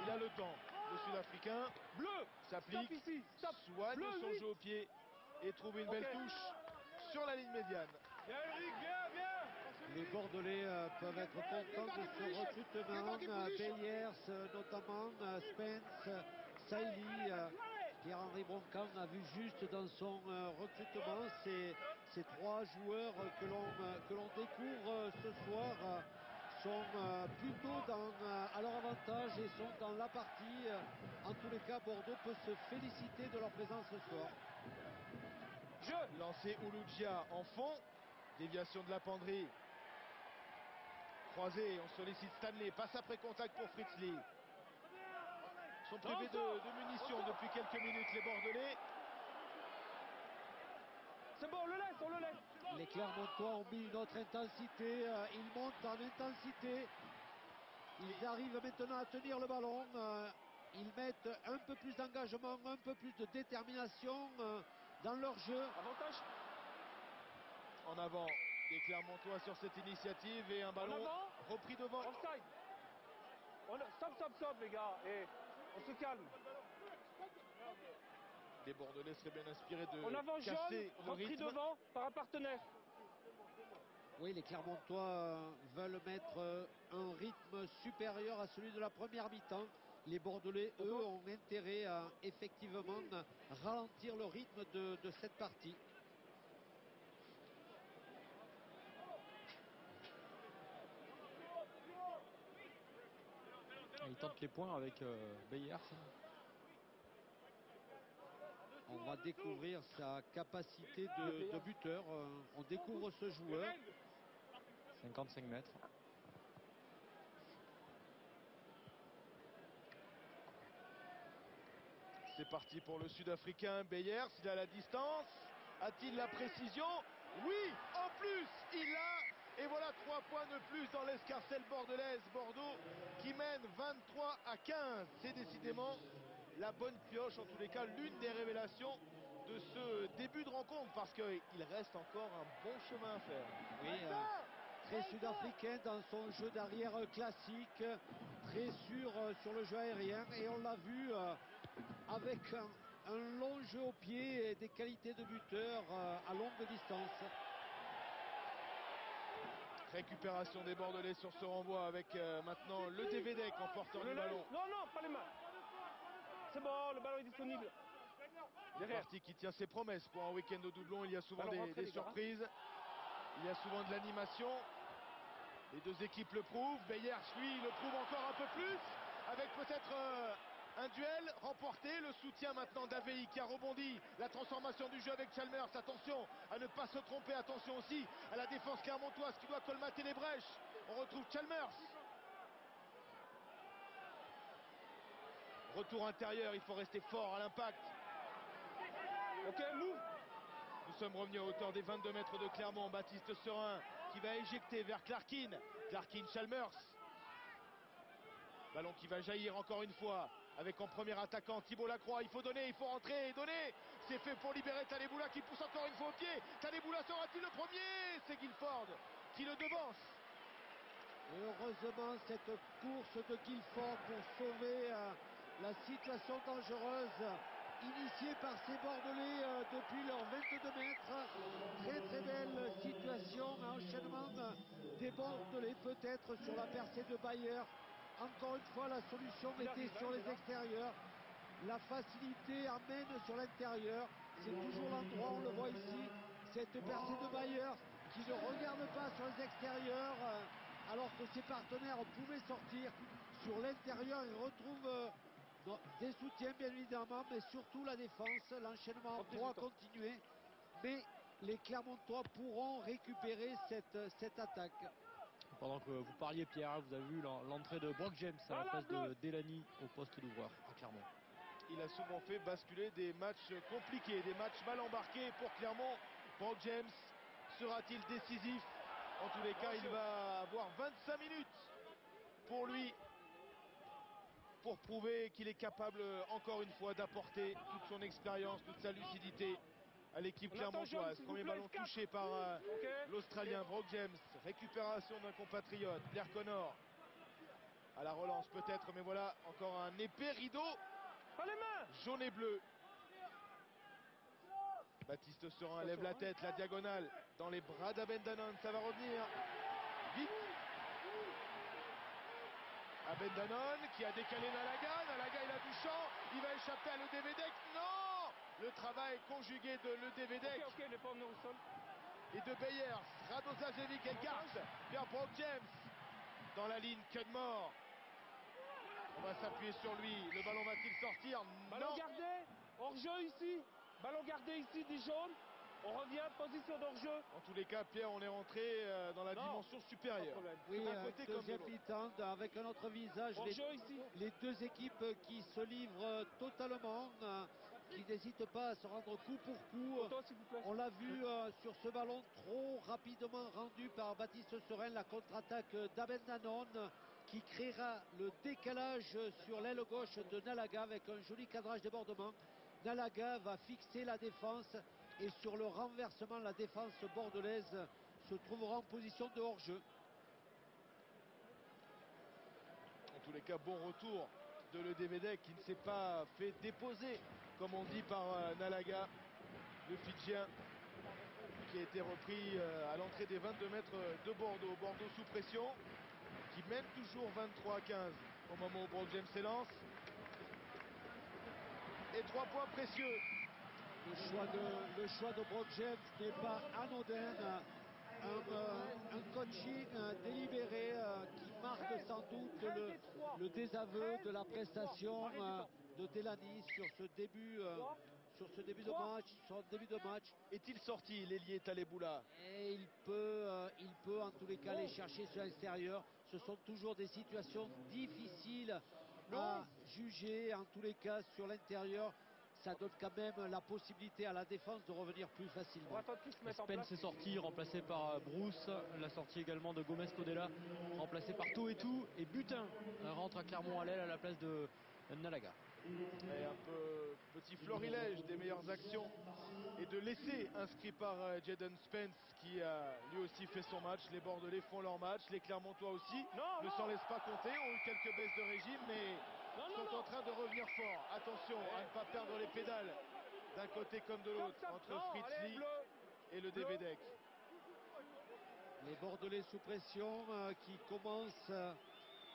Il a le temps, le Sud-Africain. Bleu s'applique, soigne son jeu au pied et trouve une belle touche sur la ligne médiane. Bien Ulrich, bien. Les Bordelais peuvent être contents de ce recrutement. Beyers notamment, Spence, Sailly, Pierre-Henri Broncan a vu juste dans son recrutement ces 3 joueurs que l'on découvre ce soir sont plutôt à leur avantage et sont dans la partie. En tous les cas, Bordeaux peut se féliciter de leur présence ce soir. lancé Ouloudia en fond. Déviation de la penderie. Croisé, on sollicite Stanley. Passe après contact pour Fritz Lee. Sont privés de munitions depuis quelques minutes les Bordelais. C'est bon, on le laisse. Les Clermontois ont mis une autre intensité. Ils montent en intensité. Ils arrivent maintenant à tenir le ballon. Ils mettent un peu plus d'engagement, un peu plus de détermination dans leur jeu. Avantage. En avant des Clermontois sur cette initiative et un ballon repris devant. Offside. Stop les gars. Et on se calme. Les Bordelais seraient bien inspirés de on avance casser jaune, le repris rythme. devant par un partenaire. Oui, les Clermontois veulent mettre un rythme supérieur à celui de la première mi-temps. Les Bordelais, eux, ont intérêt à effectivement ralentir le rythme de cette partie. Il tente les points avec Beyers. On va découvrir sa capacité de buteur. On découvre ce joueur. 55 mètres. C'est parti pour le Sud-Africain. Beyers, il a la distance. A-t-il la précision? Oui, en plus, il l'a. Et voilà 3 points de plus dans l'escarcelle bordelaise. Bordeaux qui mène 23-15. C'est décidément la bonne pioche, en tous les cas l'une des révélations de ce début de rencontre, parce qu'il reste encore un bon chemin à faire. Oui, très sud-africain dans son jeu d'arrière classique, très sûr sur le jeu aérien, et on l'a vu avec un long jeu au pied et des qualités de buteur à longue distance. Récupération des Bordelais sur ce renvoi avec maintenant le Devedek en porteur du ballon. Non, pas les mains. C'est bon, le ballon est disponible. Une partie qui tient ses promesses pour un week-end de doublon. Il y a souvent des surprises. Il y a souvent de l'animation. Les deux équipes le prouvent. Beyers, lui, le prouve encore un peu plus. Avec peut-être un duel remporté. Le soutien maintenant d'Avei qui a rebondi. La transformation du jeu avec Chalmers. Attention à ne pas se tromper. Attention aussi à la défense clermontoise qui doit colmater les brèches. On retrouve Chalmers. Retour intérieur, il faut rester fort à l'impact. Ok, move. Nous sommes revenus à hauteur des 22 mètres de Clermont. Baptiste Serin qui va éjecter vers Clarkin. Clarkin, Chalmers. Ballon qui va jaillir encore une fois avec en premier attaquant Thibaut Lacroix. Il faut donner, il faut rentrer et donner. C'est fait pour libérer Taleboula qui pousse encore une fois au pied. Taleboula sera-t-il le premier? C'est Guilford qui le devance. Heureusement cette course de Guilford pour sauver la situation dangereuse initiée par ces Bordelais depuis leurs 22 mètres. Très belle situation, enchaînement des Bordelais peut-être sur la percée de Bayer. Encore une fois la solution était sur les extérieurs. La facilité amène sur l'intérieur. C'est toujours l'endroit, on le voit ici, cette percée de Bayer qui ne regarde pas sur les extérieurs alors que ses partenaires pouvaient sortir sur l'intérieur. Ils retrouvent des soutiens bien évidemment, mais surtout la défense. L'enchaînement pourra continuer, mais les Clermontois pourront récupérer cette attaque. Pendant que vous parliez, Pierre, vous avez vu l'entrée de Brock James à la place de Delany au poste d'ouvreur à Clermont. Il a souvent fait basculer des matchs compliqués, des matchs mal embarqués pour Clermont. Brock James sera-t-il décisif? En tous les cas, il va avoir 25 minutes pour lui, pour prouver qu'il est capable encore une fois d'apporter toute son expérience, toute sa lucidité à l'équipe clermontoise. Premier ballon touché par l'Australien Brock James. Récupération d'un compatriote, Blair Connor. À la relance peut-être, mais voilà encore un épais rideau jaune et bleu. Baptiste Serin lève la tête, la diagonale dans les bras d'Abendanon. Ça va revenir vite. Abendanon qui a décalé Nalaga. Nalaga, il a du champ. Il va échapper à Le Devedek. Non! Le travail conjugué de Le Devedek et de Beyers. Radozajevic écarte vers Brock James. Dans la ligne, Cudmore. On va s'appuyer sur lui. Le ballon va-t-il sortir? Ballon gardé. Hors-jeu ici. Ballon gardé ici, des jaunes. On revient, position d'hors-jeu. En tous les cas, Pierre, on est rentré dans la dimension supérieure. Oui, d'un côté comme de deuxième l'autre. mi-temps avec un autre visage. Les deux équipes qui se livrent totalement, qui n'hésitent pas à se rendre coup pour coup. On l'a vu sur ce ballon trop rapidement rendu par Baptiste Serein, la contre-attaque d'Abendanon qui créera le décalage sur l'aile gauche de Nalaga avec un joli cadrage débordement. Nalaga va fixer la défense et sur le renversement, la défense bordelaise se trouvera en position de hors-jeu. En tous les cas, bon retour de Le Devedek qui ne s'est pas fait déposer, comme on dit, par Nalaga, le Fidjien, qui a été repris à l'entrée des 22 mètres de Bordeaux. Bordeaux sous pression, qui mène toujours 23-15 au moment où Brock James s'élance. Et 3 points précieux. Le choix de Brock James n'est pas anodin. Un coaching délibéré qui marque sans doute le désaveu de la prestation de Delany sur ce début de match. Est-il sorti, l'ailier Taleboula? Et il peut en tous les cas aller chercher sur l'extérieur. Ce sont toujours des situations difficiles à juger. En tous les cas, sur l'intérieur, ça donne quand même la possibilité à la défense de revenir plus facilement. Spence est sorti, remplacé par Bruce. La sortie également de Gomez Codella, remplacé par Toetou. Et Butin rentre à Clermont à l'aile à la place de Nalaga. Et un peu petit florilège des meilleures actions et de l'essai inscrit par Jadon Spence qui a lui aussi fait son match. Les Bordelais font leur match, les Clermontois aussi ne s'en laissent pas compter, ont eu quelques baisses de régime mais sont en train de revenir fort. Attention à ne pas perdre les pédales d'un côté comme de l'autre entre Fritzli et Le Devedek. Les Bordelais sous pression qui commencent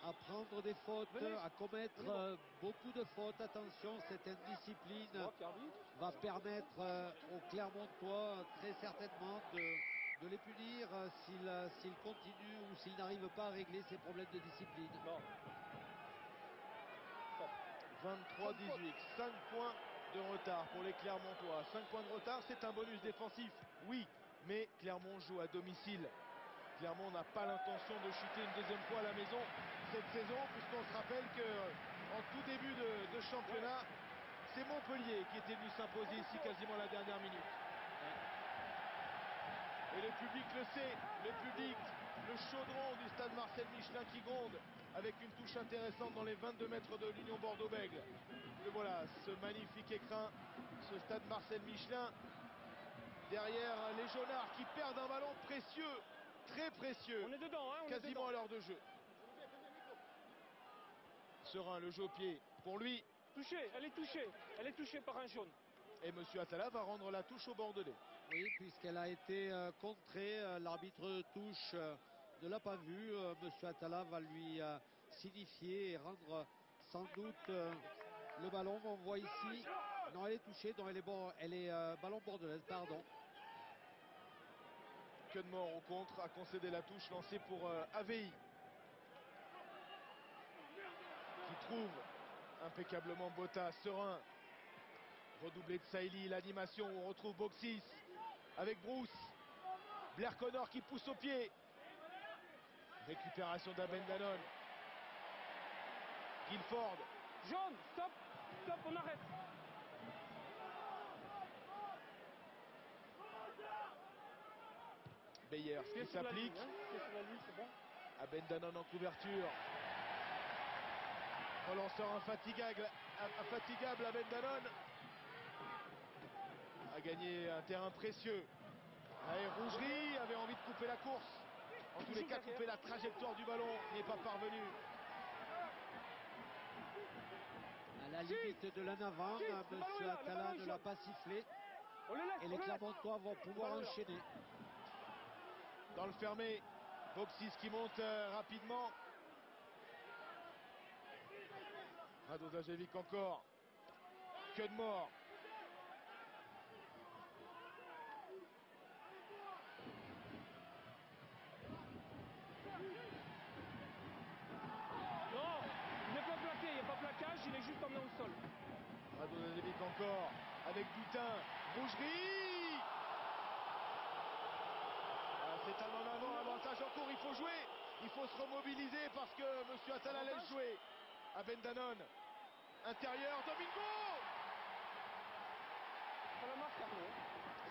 à prendre des fautes, à commettre beaucoup de fautes. Attention, cette indiscipline va permettre aux Clermontois très certainement de les punir s'ils continuent ou s'ils n'arrivent pas à régler ces problèmes de discipline. 23-18, 5 points de retard pour les Clermontois. 5 points de retard, c'est un bonus défensif, oui, mais Clermont joue à domicile. Clermont n'a pas l'intention de chuter une deuxième fois à la maison cette saison, puisqu'on se rappelle qu'en tout début de championnat, c'est Montpellier qui était venu s'imposer ici quasiment à la dernière minute. Et le public le sait, le public, le chaudron du stade Marcel Michelin qui gronde avec une touche intéressante dans les 22 mètres de l'Union Bordeaux-Bègles. Et voilà, ce magnifique écrin, ce stade Marcel Michelin, derrière les Jaunards qui perdent un ballon précieux, très précieux, on est dedans, hein, quasiment à l'heure de jeu. Serein, le jeu au pied, pour lui. Touchée, elle est touchée par un jaune. Et Monsieur Atala va rendre la touche au Bordelais. Oui, puisqu'elle a été contrée, l'arbitre touche ne l'a pas vu. Monsieur Atala va lui signifier et rendre sans doute le ballon. On voit ici, non, elle est touchée, non, elle est ballon bordelaise, pardon. Quedmore au contre a concédé la touche lancée pour AVI. Qui trouve impeccablement Botta, Serein. Redoublé de Saïli, l'animation, on retrouve Boxis avec Bruce. Blair Connor qui pousse au pied. Récupération d'Abendanon. Guilford. Jaune, stop, on arrête. Beyer qui s'applique. Abendanon en couverture. Relanceur infatigable Abendanon. A gagné un terrain précieux. Et Rougerie avait envie de couper la course. En tous les cas, couper la trajectoire du ballon, n'est pas parvenu. À la limite de l'en avant, Monsieur Atala ne l'a pas sifflé. Et les Clermontois vont pouvoir enchaîner. Dans le fermé, Boxis qui monte rapidement. Radozajevic encore. Quedmore. Non, il n'est pas plaqué, il n'y a pas plaquage, il est juste emmené au sol. Radozajevic encore, avec Butin. Rougerie. faut jouer, il faut se remobiliser parce que monsieur Attal laisse jouer. À Ben Danone, intérieur, Domingo.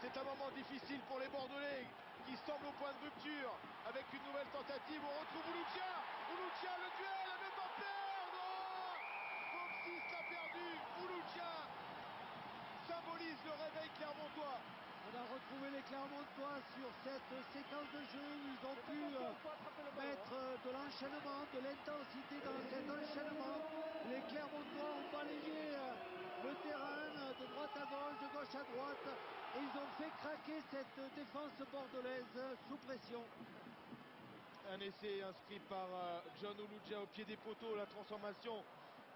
C'est un moment difficile pour les Bordelais qui semblent au point de rupture avec une nouvelle tentative. On retrouve Ouloutia, le duel, ne pas perdre. Boxis l'a perdu, Ouloutia symbolise le réveil clermontois. On a retrouvé les Clermontois sur cette séquence de jeu où ils ont pu mettre de l'enchaînement, de l'intensité dans cet enchaînement. Les Clermontois ont balayé le terrain de droite à gauche, de gauche à droite, et ils ont fait craquer cette défense bordelaise sous pression. Un essai inscrit par John Ouloudia au pied des poteaux, la transformation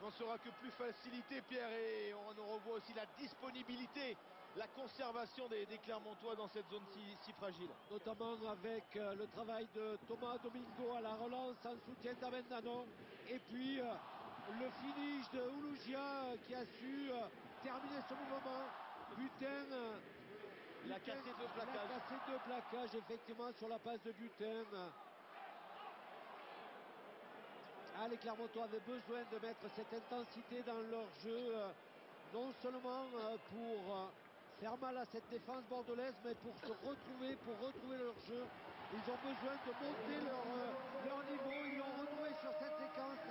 n'en sera que plus facilitée, Pierre, et on revoit aussi la disponibilité, la conservation des Clermontois dans cette zone si fragile. Notamment avec le travail de Thomas Domingo à la relance en soutien d'Aben Danon, et puis le finish de Ouloudia qui a su terminer ce mouvement. Butin, il a cassé deux plaquages. Il a cassé deux plaquages effectivement sur la passe de Butin. Les Clermontois avaient besoin de mettre cette intensité dans leur jeu, non seulement pour faire mal à cette défense bordelaise, mais pour se retrouver, pour retrouver leur jeu. Ils ont besoin de monter leur niveau. Ils l'ont retrouvé sur cette séquence.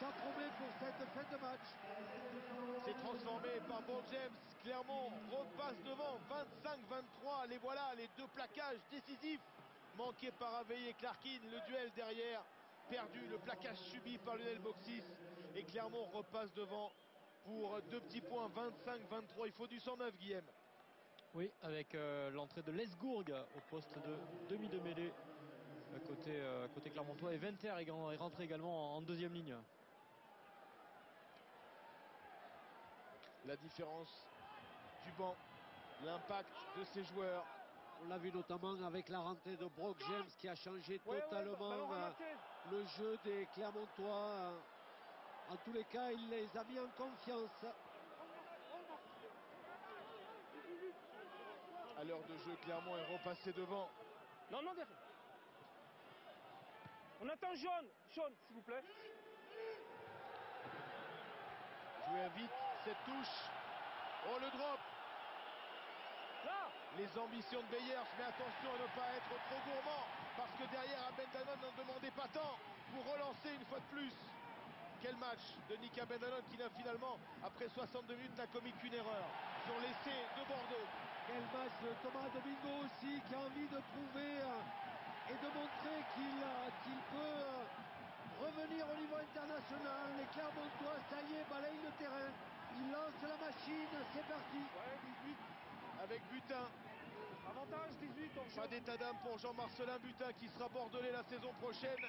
Ça promet pour cette fin de match. C'est transformé par Bon James. Clermont repasse devant, 25-23. Les voilà, les deux plaquages décisifs manqués par Aveillé et Clarkin. Le duel derrière, perdu, le plaquage subi par Lionel Boxis. Et Clermont repasse devant pour 2 petits points, 25-23. Il faut du 109, Guillaume. Oui, avec l'entrée de Lesgourg au poste de demi de mêlée côté Clermontois. Et Venter est rentré également en deuxième ligne. La différence du banc, l'impact de ces joueurs. On l'a vu notamment avec la rentrée de Brock James qui a changé totalement le jeu des Clermontois. En tous les cas, il les a mis en confiance. À l'heure de jeu, Clermont est repassé devant. Non, derrière. On attend Jaune, s'il vous plaît. Jouer vite cette touche. Oh, le drop. Là. Les ambitions de Beyers, mais attention à ne pas être trop gourmand, parce que derrière Ben Danone n'en demandait pas tant pour relancer une fois de plus. Quel match de Nika Ben Danone qui n'a finalement, après 62 minutes, n'a commis qu'une erreur sur l'essai de Bordeaux. Quel match de Thomas Domingo aussi, qui a envie de prouver et de montrer qu'il peut revenir au niveau international. Les Clermontois, ça y est, balayent le terrain. Ils lancent la machine, c'est parti. Ouais, 18. Avec Butin. Avantage 18. Pas d'état d'âme pour Jean-Marcelin Butin qui sera bordelais la saison prochaine.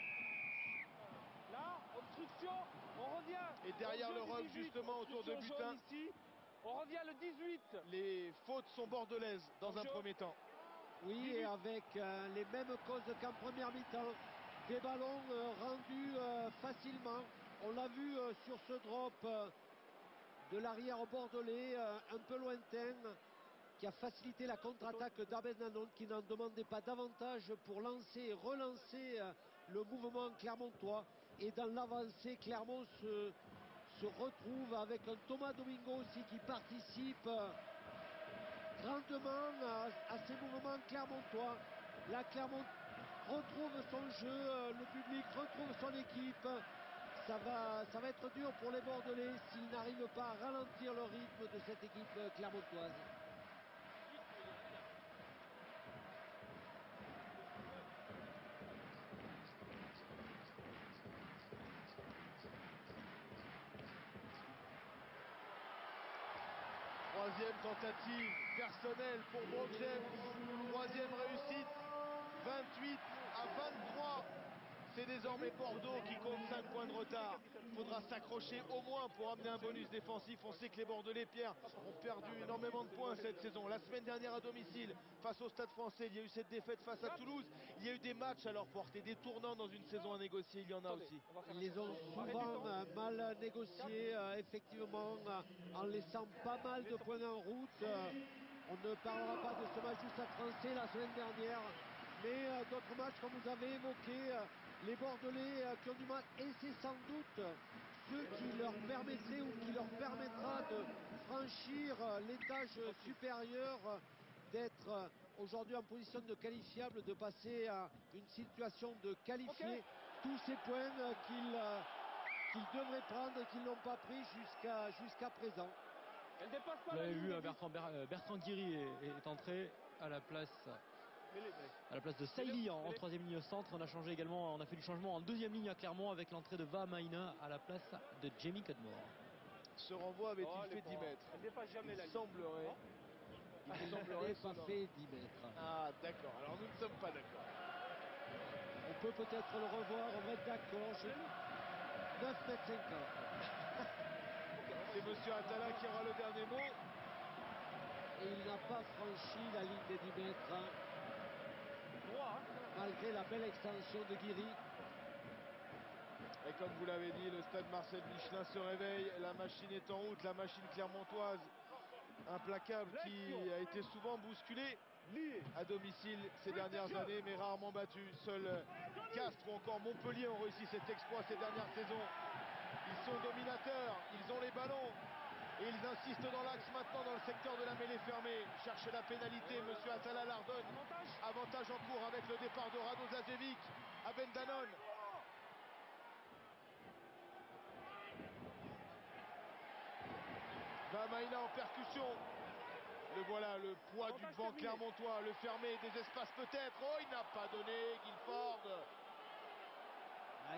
Là, obstruction, on revient. Et derrière le rock justement autour de Butin. Ici. On revient le 18. Les fautes sont bordelaises dans un premier temps. Oui, 18. Et avec les mêmes causes qu'en première mi-temps. Des ballons rendus facilement. On l'a vu sur ce drop de l'arrière bordelais, un peu lointain, qui a facilité la contre-attaque d'Aben Danon, qui n'en demandait pas davantage pour lancer et relancer le mouvement clermontois. Et dans l'avancée, Clermont se retrouve avec un Thomas Domingo aussi qui participe grandement à ces mouvements clermontois. La Clermont retrouve son jeu, le public retrouve son équipe. Ça va être dur pour les Bordelais s'ils n'arrivent pas à ralentir le rythme de cette équipe clermontoise. Troisième tentative personnelle pour Brock James. Troisième réussite. 28 à 23. C'est désormais Bordeaux qui compte 5 points de retard. Il faudra s'accrocher au moins pour amener un bonus défensif. On sait que les Bordelais, Pierre, ont perdu énormément de points cette saison. La semaine dernière à domicile, face au Stade Français, il y a eu cette défaite face à Toulouse. Il y a eu des matchs à leur portée, des tournants dans une saison à négocier. Il y en a aussi. Ils les ont souvent mal négociés, effectivement, en laissant pas mal de points en route. On ne parlera pas de ce match du Stade Français la semaine dernière. mais d'autres matchs, comme vous avez évoqué, les Bordelais qui ont du mal, et c'est sans doute ce qui leur permettrait ou qui leur permettra de franchir l'étage supérieur, d'être aujourd'hui en position de qualifiable, de passer à une situation de qualifié. Tous ces points qu'ils devraient prendre et qu'ils n'ont pas pris jusqu'à présent. Vous l'avez vu, Bertrand Guiri est entré à la place de Saïli en troisième ligne au centre. On a fait du changement en deuxième ligne à Clermont avec l'entrée de Vahamaina à la place de Jamie Cudmore. Ce renvoi avait-il fait 10 mètres? Elle dépasse jamais la ligne. Semblerait. Il semblerait pas fait 10 mètres. Ah d'accord, alors nous ne sommes pas d'accord. On peut peut-être le revoir, on va être d'accord. 9 mètres 50. C'est monsieur Atala qui aura le dernier mot. Et il n'a pas franchi la ligne des 10 mètres. Malgré la belle extension de Guiri. Et comme vous l'avez dit, le stade Marcel Michelin se réveille. La machine est en route, la machine clermontoise. Implacable qui a été souvent bousculée à domicile ces dernières années, mais rarement battue. Seuls Castres ou encore Montpellier ont réussi cet exploit ces dernières saisons. Ils sont dominateurs, ils ont les ballons. Et ils insistent dans l'axe maintenant dans le secteur de la mêlée fermée. Chercher la pénalité, monsieur Atala Lardonne. Avantage en cours avec le départ de Rado Zazevic à Ben Danone. Vahamaina en percussion. Le voilà, le poids du vent clermontois, le fermé, des espaces peut-être. Oh, il n'a pas donné, Guilford.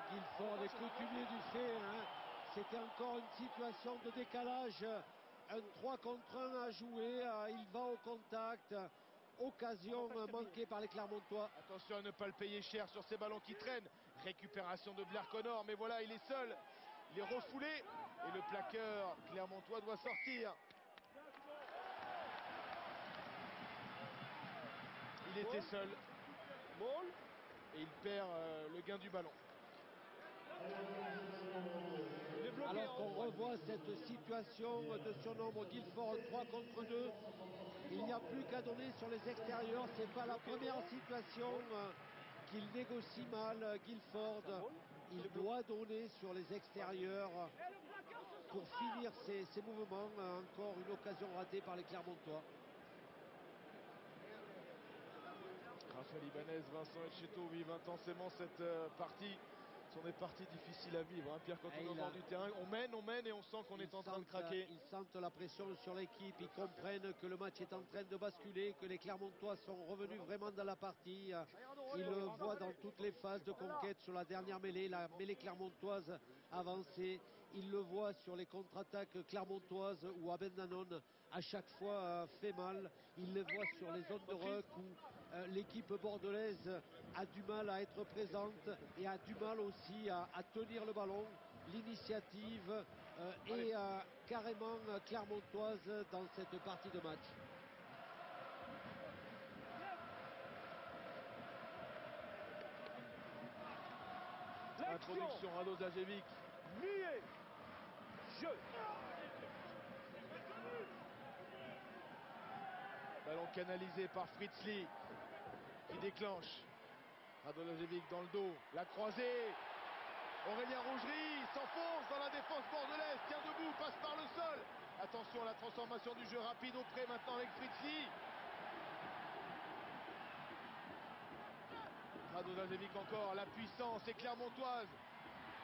Guilford est coutumier du fait. C'était encore une situation de décalage. Un 3 contre 1 à jouer. Il va au contact. Occasion manquée par les Clermontois. Attention à ne pas le payer cher sur ces ballons qui traînent. Récupération de Blair Connor, mais voilà, il est seul. Il est refoulé. Et le plaqueur clermontois doit sortir. Il était seul. Et il perd le gain du ballon. Alors qu'on revoit cette situation de surnombre Guilford 3 contre 2, il n'y a plus qu'à donner sur les extérieurs. C'est pas la première situation qu'il négocie mal, Guilford. Il doit donner sur les extérieurs pour finir ses mouvements. Encore une occasion ratée par les Clermontois. Raphaël Ibanez, Vincent Etcheto vivent intensément cette partie. Ce sont des parties difficiles à vivre, Pierre, quand on est au bord du terrain. On mène et on sent qu'on est en train de craquer. Ils sentent la pression sur l'équipe, ils comprennent que le match est en train de basculer, que les Clermontois sont revenus vraiment dans la partie. Ils le voient dans toutes les phases de conquête sur la dernière mêlée, la mêlée clermontoise avancée. Ils le voient sur les contre-attaques clermontoises où Aben Danone à chaque fois fait mal. Ils le voient sur les zones de ruck où l'équipe bordelaise a du mal à être présente et a du mal aussi à tenir le ballon. L'initiative est carrément clermontoise dans cette partie de match. Introduction Rado Zazevic. Lié. Jeu. Ballon canalisé par Fritzli qui déclenche. Rado Zazevic dans le dos. La croisée. Aurélien Rougerie s'enfonce dans la défense bordelaise. Tient debout, passe par le sol. Attention à la transformation du jeu rapide au près maintenant avec Fritzli. Rado Zazevic encore, la puissance est clermontoise.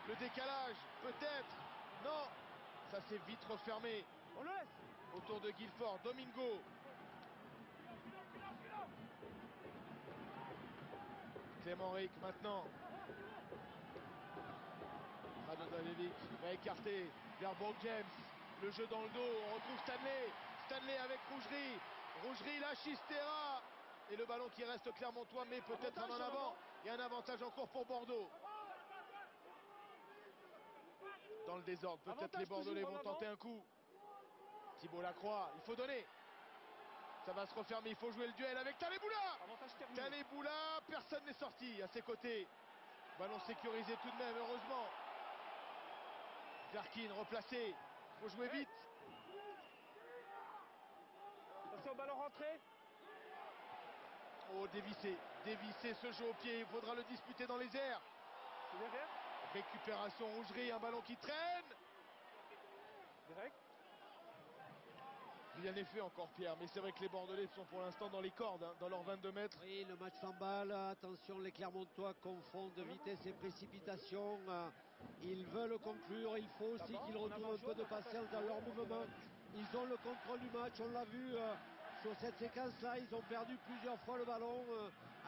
Le décalage, peut-être. Non, ça s'est vite refermé. On le laisse. Autour de Guilford, Domingo. Clément Ric maintenant. Rado Zazevic va écarter vers Brock James. Le jeu dans le dos, on retrouve Stanley. Stanley avec Rougerie. Rougerie lâche Chistera. Et le ballon qui reste clermontois, mais peut-être en avant. Il y a un avantage en cours pour Bordeaux. Dans le désordre, peut-être les Bordelais vont tenter un coup. Thibaut Lacroix, il faut donner. Ça va se refermer, il faut jouer le duel avec Taleboula. Taleboula, personne n'est sorti à ses côtés. Ballon sécurisé tout de même, heureusement. Clarkin replacé, il faut jouer vite. Attention au ballon rentré. Oh, dévissé ce jeu au pied, il faudra le disputer dans les airs. Récupération Rougerie, un ballon qui traîne. Direct. Rien n'est fait encore, Pierre, mais c'est vrai que les Bordelais sont pour l'instant dans les cordes, hein, dans leurs 22 mètres. Oui, le match s'emballe. Attention, les Clermontois confondent vitesse et précipitation. Ils veulent conclure. Il faut aussi qu'ils retrouvent un peu de patience dans leur mouvement. Ils ont le contrôle du match. On l'a vu sur cette séquence-là. Ils ont perdu plusieurs fois le ballon,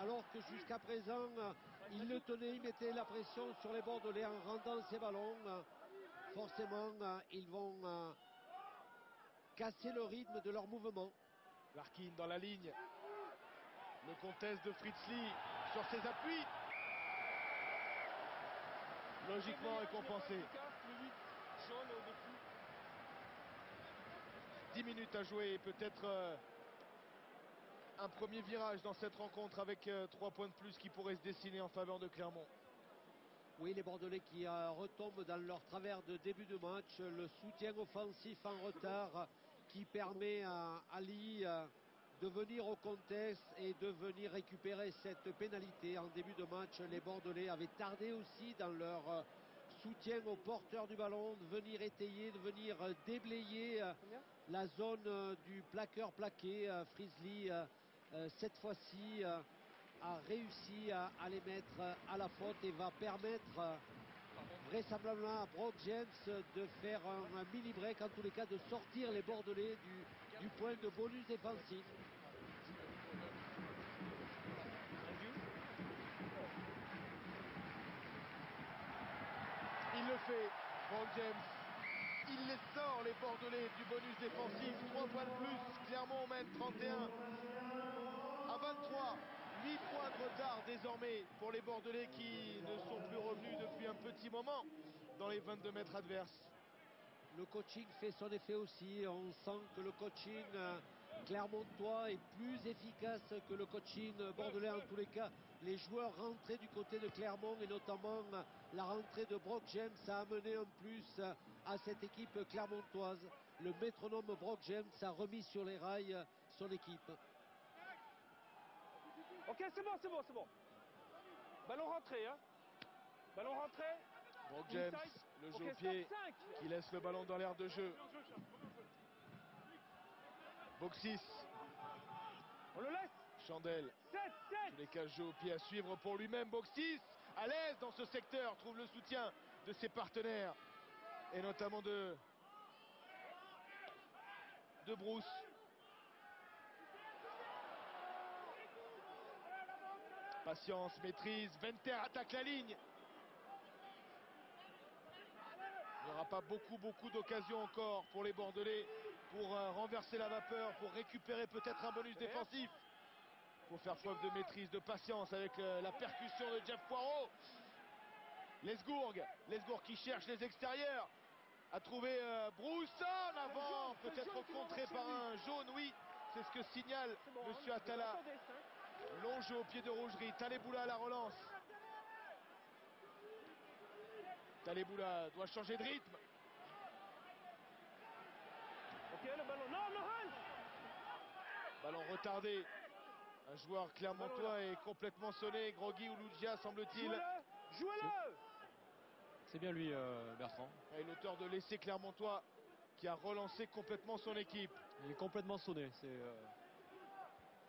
alors que jusqu'à présent, ils le tenaient. Ils mettaient la pression sur les Bordelais en rendant ces ballons. Forcément, ils vont casser le rythme de leur mouvement. Larkin dans la ligne. Le contest de Fritzli sur ses appuis. Logiquement récompensé. 10 minutes à jouer, peut-être un premier virage dans cette rencontre avec 3 points de plus qui pourraient se dessiner en faveur de Clermont. Oui, les Bordelais qui retombent dans leur travers de début de match. Le soutien offensif en retard qui permet à Ali de venir au contest et de venir récupérer cette pénalité. En début de match, les Bordelais avaient tardé aussi dans leur soutien aux porteurs du ballon, de venir étayer, de venir déblayer la zone du plaqueur plaqué. Fritzli, cette fois-ci, a réussi à les mettre à la faute et va permettre vraisemblablement à Brock James de faire un mini-break, en tous les cas de sortir les Bordelais du point de bonus défensif. Il le fait, Brock James. Il les sort, les Bordelais, du bonus défensif. 3 points de plus. Clermont mène 31 à 23. 8 points de retard désormais pour les Bordelais qui ne sont plus revenus depuis un petit moment dans les 22 mètres adverses. Le coaching fait son effet aussi. On sent que le coaching clermontois est plus efficace que le coaching bordelais. En tous les cas, les joueurs rentrés du côté de Clermont et notamment la rentrée de Brock James a amené un plus à cette équipe clermontoise. Le métronome Brock James a remis sur les rails son équipe. Ok, c'est bon. Ballon rentré, hein. Ballon rentré. Brock James, le jeu au pied, qui laisse le ballon dans l'air de jeu. Boxis. On le laisse. Chandel. Tous les cas, jeu au pied à suivre pour lui-même. Boxis, à l'aise dans ce secteur, trouve le soutien de ses partenaires. Et notamment de Bruce. Patience, maîtrise, Venter attaque la ligne. Il n'y aura pas beaucoup d'occasions encore pour les Bordelais pour renverser la vapeur, pour récupérer peut-être un bonus défensif. Il faut faire preuve de maîtrise, de patience avec la percussion de Jeff Poirot. Lesgourg qui cherche les extérieurs. A trouvé Bruce en avant, peut-être contré par un jaune, oui. C'est ce que signale Monsieur Atala. Long jeu au pied de Rougerie. Taleboula à la relance. Taleboula doit changer de rythme. Ok, le ballon. Non, Laurent. Ballon retardé. Un joueur clermontois est complètement sonné. Grogui ou Lugia, semble-t-il. Jouez-le. C'est bien lui, Bertrand. Et l'auteur de l'essai clermontois qui a relancé complètement son équipe. Il est complètement sonné.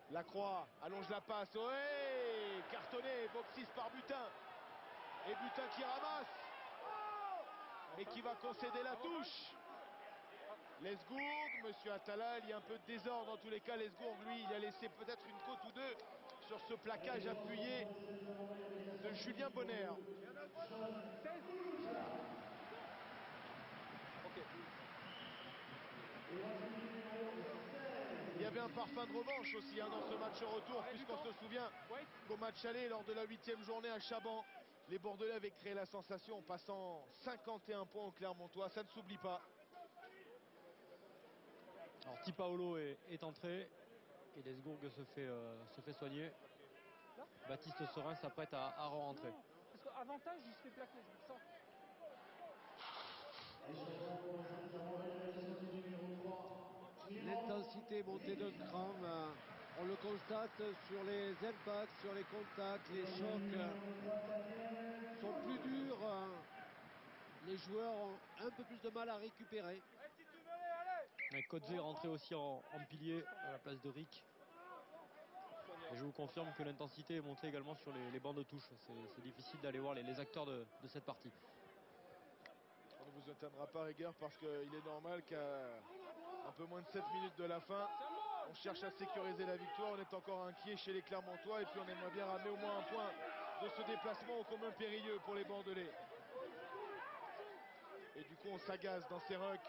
Lacroix allonge la passe. Ouais, cartonné. Boxis par Butin. Et Butin qui ramasse. Mais qui va concéder la touche. Lesgourg, Monsieur Atala, il y a un peu de désordre dans tous les cas. Lesgourg, lui, il a laissé peut-être une côte ou deux sur ce plaquage appuyé de Julien Bonner. Il y avait un parfum de revanche aussi dans ce match retour, puisqu'on se souvient qu'au match aller, lors de la 8e journée à Chaban, les Bordelais avaient créé la sensation en passant 51 points au Clermontois. Ça ne s'oublie pas. Alors Tipaolo est entré et Lesgourg se fait soigner. Baptiste Serin s'apprête à rentrer. Parce qu'avantage, il se fait plaquer, c'est pour ça. L'intensité montée d'un cran On le constate sur les impacts, sur les contacts, les chocs sont plus durs. Les joueurs ont un peu plus de mal à récupérer. Kodze est rentré aussi en pilier à la place de Rick. Et je vous confirme que l'intensité est montée également sur les bancs de touche. C'est difficile d'aller voir les acteurs de cette partie. On ne vous atteindra pas rigueur parce qu'il est normal qu'à un peu moins de 7 minutes de la fin, on cherche à sécuriser la victoire. On est encore inquiet chez les Clermontois et puis on aimerait bien ramener au moins un point de ce déplacement ô combien périlleux pour les Bordelais. Et du coup on s'agace dans ces rucks.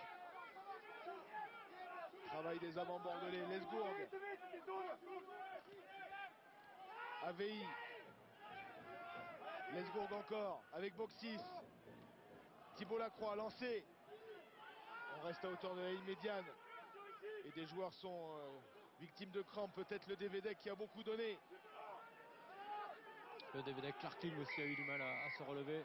Travail des avants bordelais, Lesgourg. AVI. Lesgourg encore avec Boxis. Thibault Lacroix lancé. On reste à hauteur de la ligne médiane. Et des joueurs sont victimes de crampes. Peut-être le DVD qui a beaucoup donné. Le DVD Clarking aussi a eu du mal à se relever.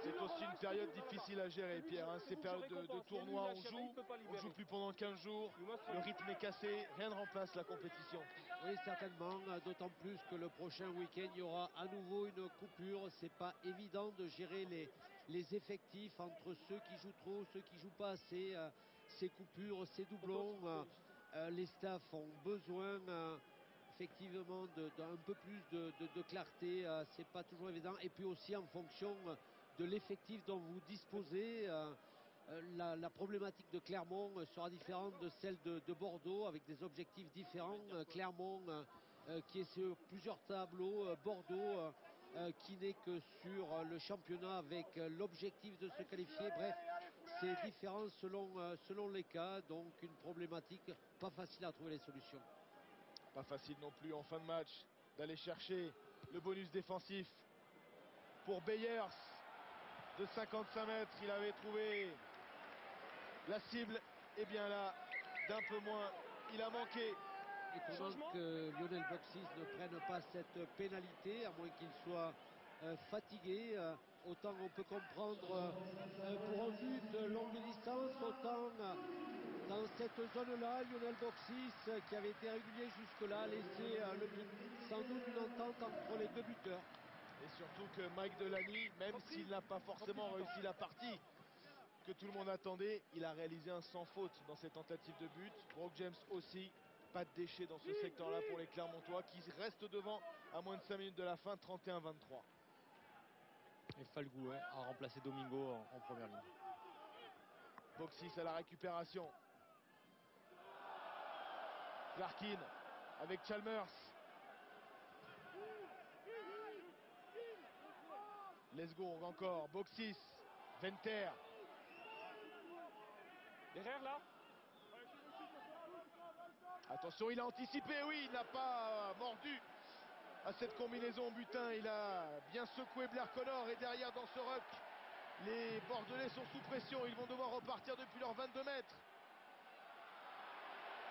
C'est aussi une période difficile à gérer, Pierre. Hein. Ces périodes de tournoi, on joue plus pendant 15 jours. Le rythme est cassé. Rien ne remplace la compétition. Oui, certainement. D'autant plus que le prochain week-end, il y aura à nouveau une coupure. C'est pas évident de gérer les effectifs entre ceux qui jouent trop, ceux qui jouent pas assez. Ces coupures, ces doublons. Les staffs ont besoin effectivement d'un peu plus de clarté. C'est pas toujours évident. Et puis aussi en fonction de l'effectif dont vous disposez. La problématique de Clermont sera différente de celle de Bordeaux avec des objectifs différents. Clermont qui est sur plusieurs tableaux, Bordeaux qui n'est que sur le championnat avec l'objectif de se qualifier. Bref, c'est différent selon les cas, donc une problématique pas facile à trouver les solutions. Pas facile non plus en fin de match d'aller chercher le bonus défensif pour Beyers. De 55 mètres, il avait trouvé la cible, et bien là, d'un peu moins, il a manqué. Étonnant que Lionel Boxis ne prenne pas cette pénalité, à moins qu'il soit fatigué. Autant on peut comprendre pour un but longue distance, autant dans cette zone-là, Lionel Boxis, qui avait été régulier jusque-là, a laissé sans doute une entente entre les deux buteurs. Et surtout que Mike Delany, même s'il n'a pas forcément réussi la partie que tout le monde attendait, il a réalisé un sans faute dans ses tentatives de but. Brock James aussi, pas de déchets dans ce secteur-là pour les Clermontois qui restent devant à moins de 5 minutes de la fin, 31-23. Et Falgou a remplacé Domingo en première ligne. Boxis à la récupération. Clarkin avec Chalmers. Lesgourg encore, Boxis, Venter. Derrière là. Attention, il a anticipé, oui, il n'a pas mordu à cette combinaison butin. Il a bien secoué Blair Connor et derrière dans ce ruck, les Bordelais sont sous pression. Ils vont devoir repartir depuis leurs 22 mètres.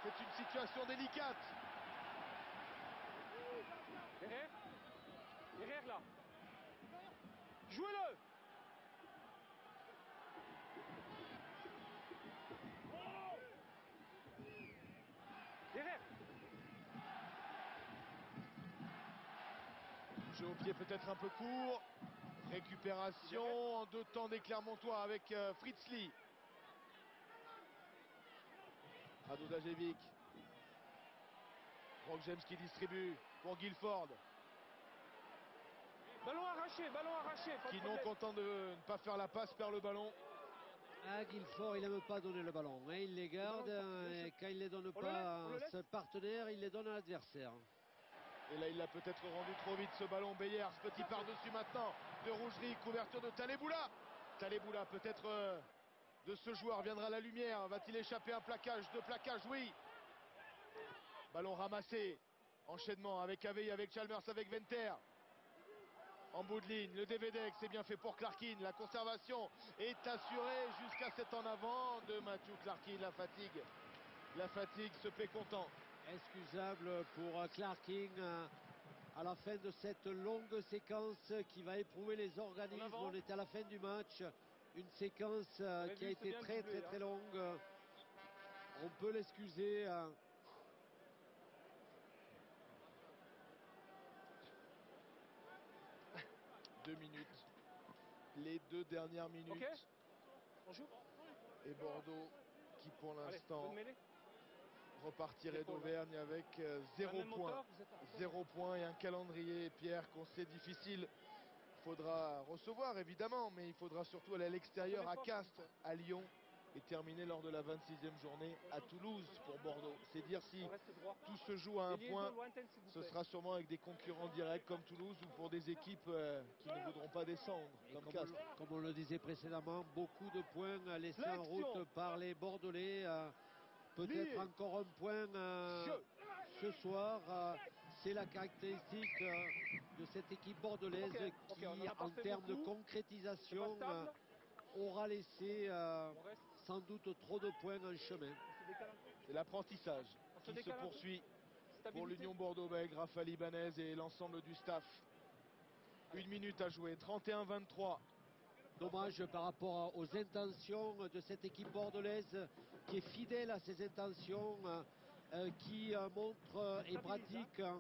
C'est une situation délicate. Derrière. Derrière là. Jouez-le. Derrière. Jeu au pied peut-être un peu court. Récupération en deux temps des Clermontois avec Fritzli. Radodajevic. Brock James qui distribue pour Guilford. Ballon arraché, ballon arraché. Quinon content de ne pas faire la passe, perd le ballon. Guilford, il n'aime pas donner le ballon. Il les garde et quand il ne les donne pas à ce partenaire, il les donne à l'adversaire. Et là, il l'a peut-être rendu trop vite ce ballon. Beyers, petit par-dessus maintenant de Rougerie, couverture de Taleboula. Taleboula, peut-être de ce joueur viendra la lumière. Va-t-il échapper un plaquage? Deux plaquages, oui. Ballon ramassé. Enchaînement avec AVI, avec Chalmers, avec Venter. En bout de ligne, le DVD, c'est bien fait pour Clarkin. La conservation est assurée jusqu'à cet en avant de Matthew Clarkin. La fatigue se paie content. Excusable pour Clarkin à la fin de cette longue séquence qui va éprouver les organismes. On est à la fin du match. Une séquence qui a été très longue. On peut l'excuser. 2 minutes. Les 2 dernières minutes. Ok. On joue. Et Bordeaux qui pour l'instant bonne mêlée. repartirait d'Auvergne avec 0 même point. hauteur, vous êtes à 0 point et un calendrier, Pierre, qu'on sait difficile. Il faudra recevoir évidemment, mais il faudra surtout aller à l'extérieur à Castres, à Lyon et terminer lors de la 26e journée à Toulouse pour Bordeaux. C'est dire si tout se joue à un point, ce sera sûrement avec des concurrents directs comme Toulouse ou pour des équipes qui ne voudront pas descendre, comme Castres. Comme on le disait précédemment, beaucoup de points laissés en route par les Bordelais. Peut-être encore un point ce soir. C'est la caractéristique de cette équipe bordelaise qui, en termes de concrétisation, aura laissé sans doute trop de points en chemin. C'est l'apprentissage qui se poursuit pour l'Union Bordeaux-Bègles, Raphaël Ibanez et l'ensemble du staff. 1 minute à jouer, 31-23. Dommage par rapport aux intentions de cette équipe bordelaise qui est fidèle à ses intentions, qui montre et pratique un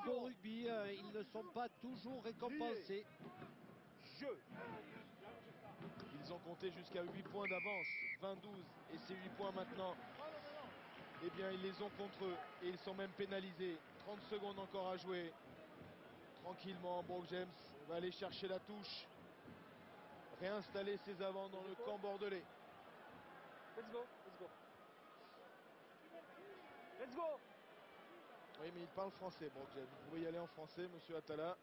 bon rugby. Ils ne sont pas toujours récompensés. Ils ont compté jusqu'à 8 points d'avance, 20-12. Et ces 8 points maintenant, eh bien ils les ont contre eux. Et ils sont même pénalisés. 30 secondes encore à jouer. Tranquillement, Brooke James va aller chercher la touche. Réinstaller ses avants dans le camp bordelais. Let's go, let's go. Let's go. Oui, mais il parle français, Brooke James. Vous pouvez y aller en français, monsieur Attala.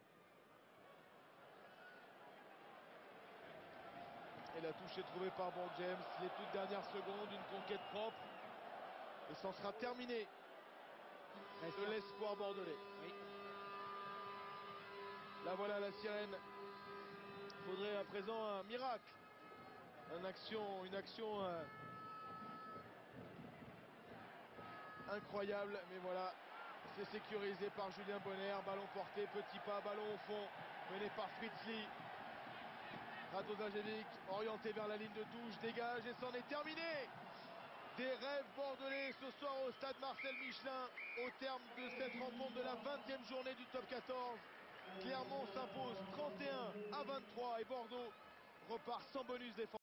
Et la touche est trouvée par Brooke James. Les toutes dernières secondes, une conquête propre. Et c'en sera terminé de l'espoir bordelais. Oui. Là voilà la sirène. Il faudrait à présent un miracle. Une action incroyable. Mais voilà, c'est sécurisé par Julien Bonner. Ballon porté, petit pas, ballon au fond. Mené par Fritzli. Radozajevic orienté vers la ligne de touche, dégage et c'en est terminé. Des rêves bordelais ce soir au stade Marcel Michelin au terme de cette rencontre de la 20e journée du top 14. Clermont s'impose 31-23 et Bordeaux repart sans bonus défensif.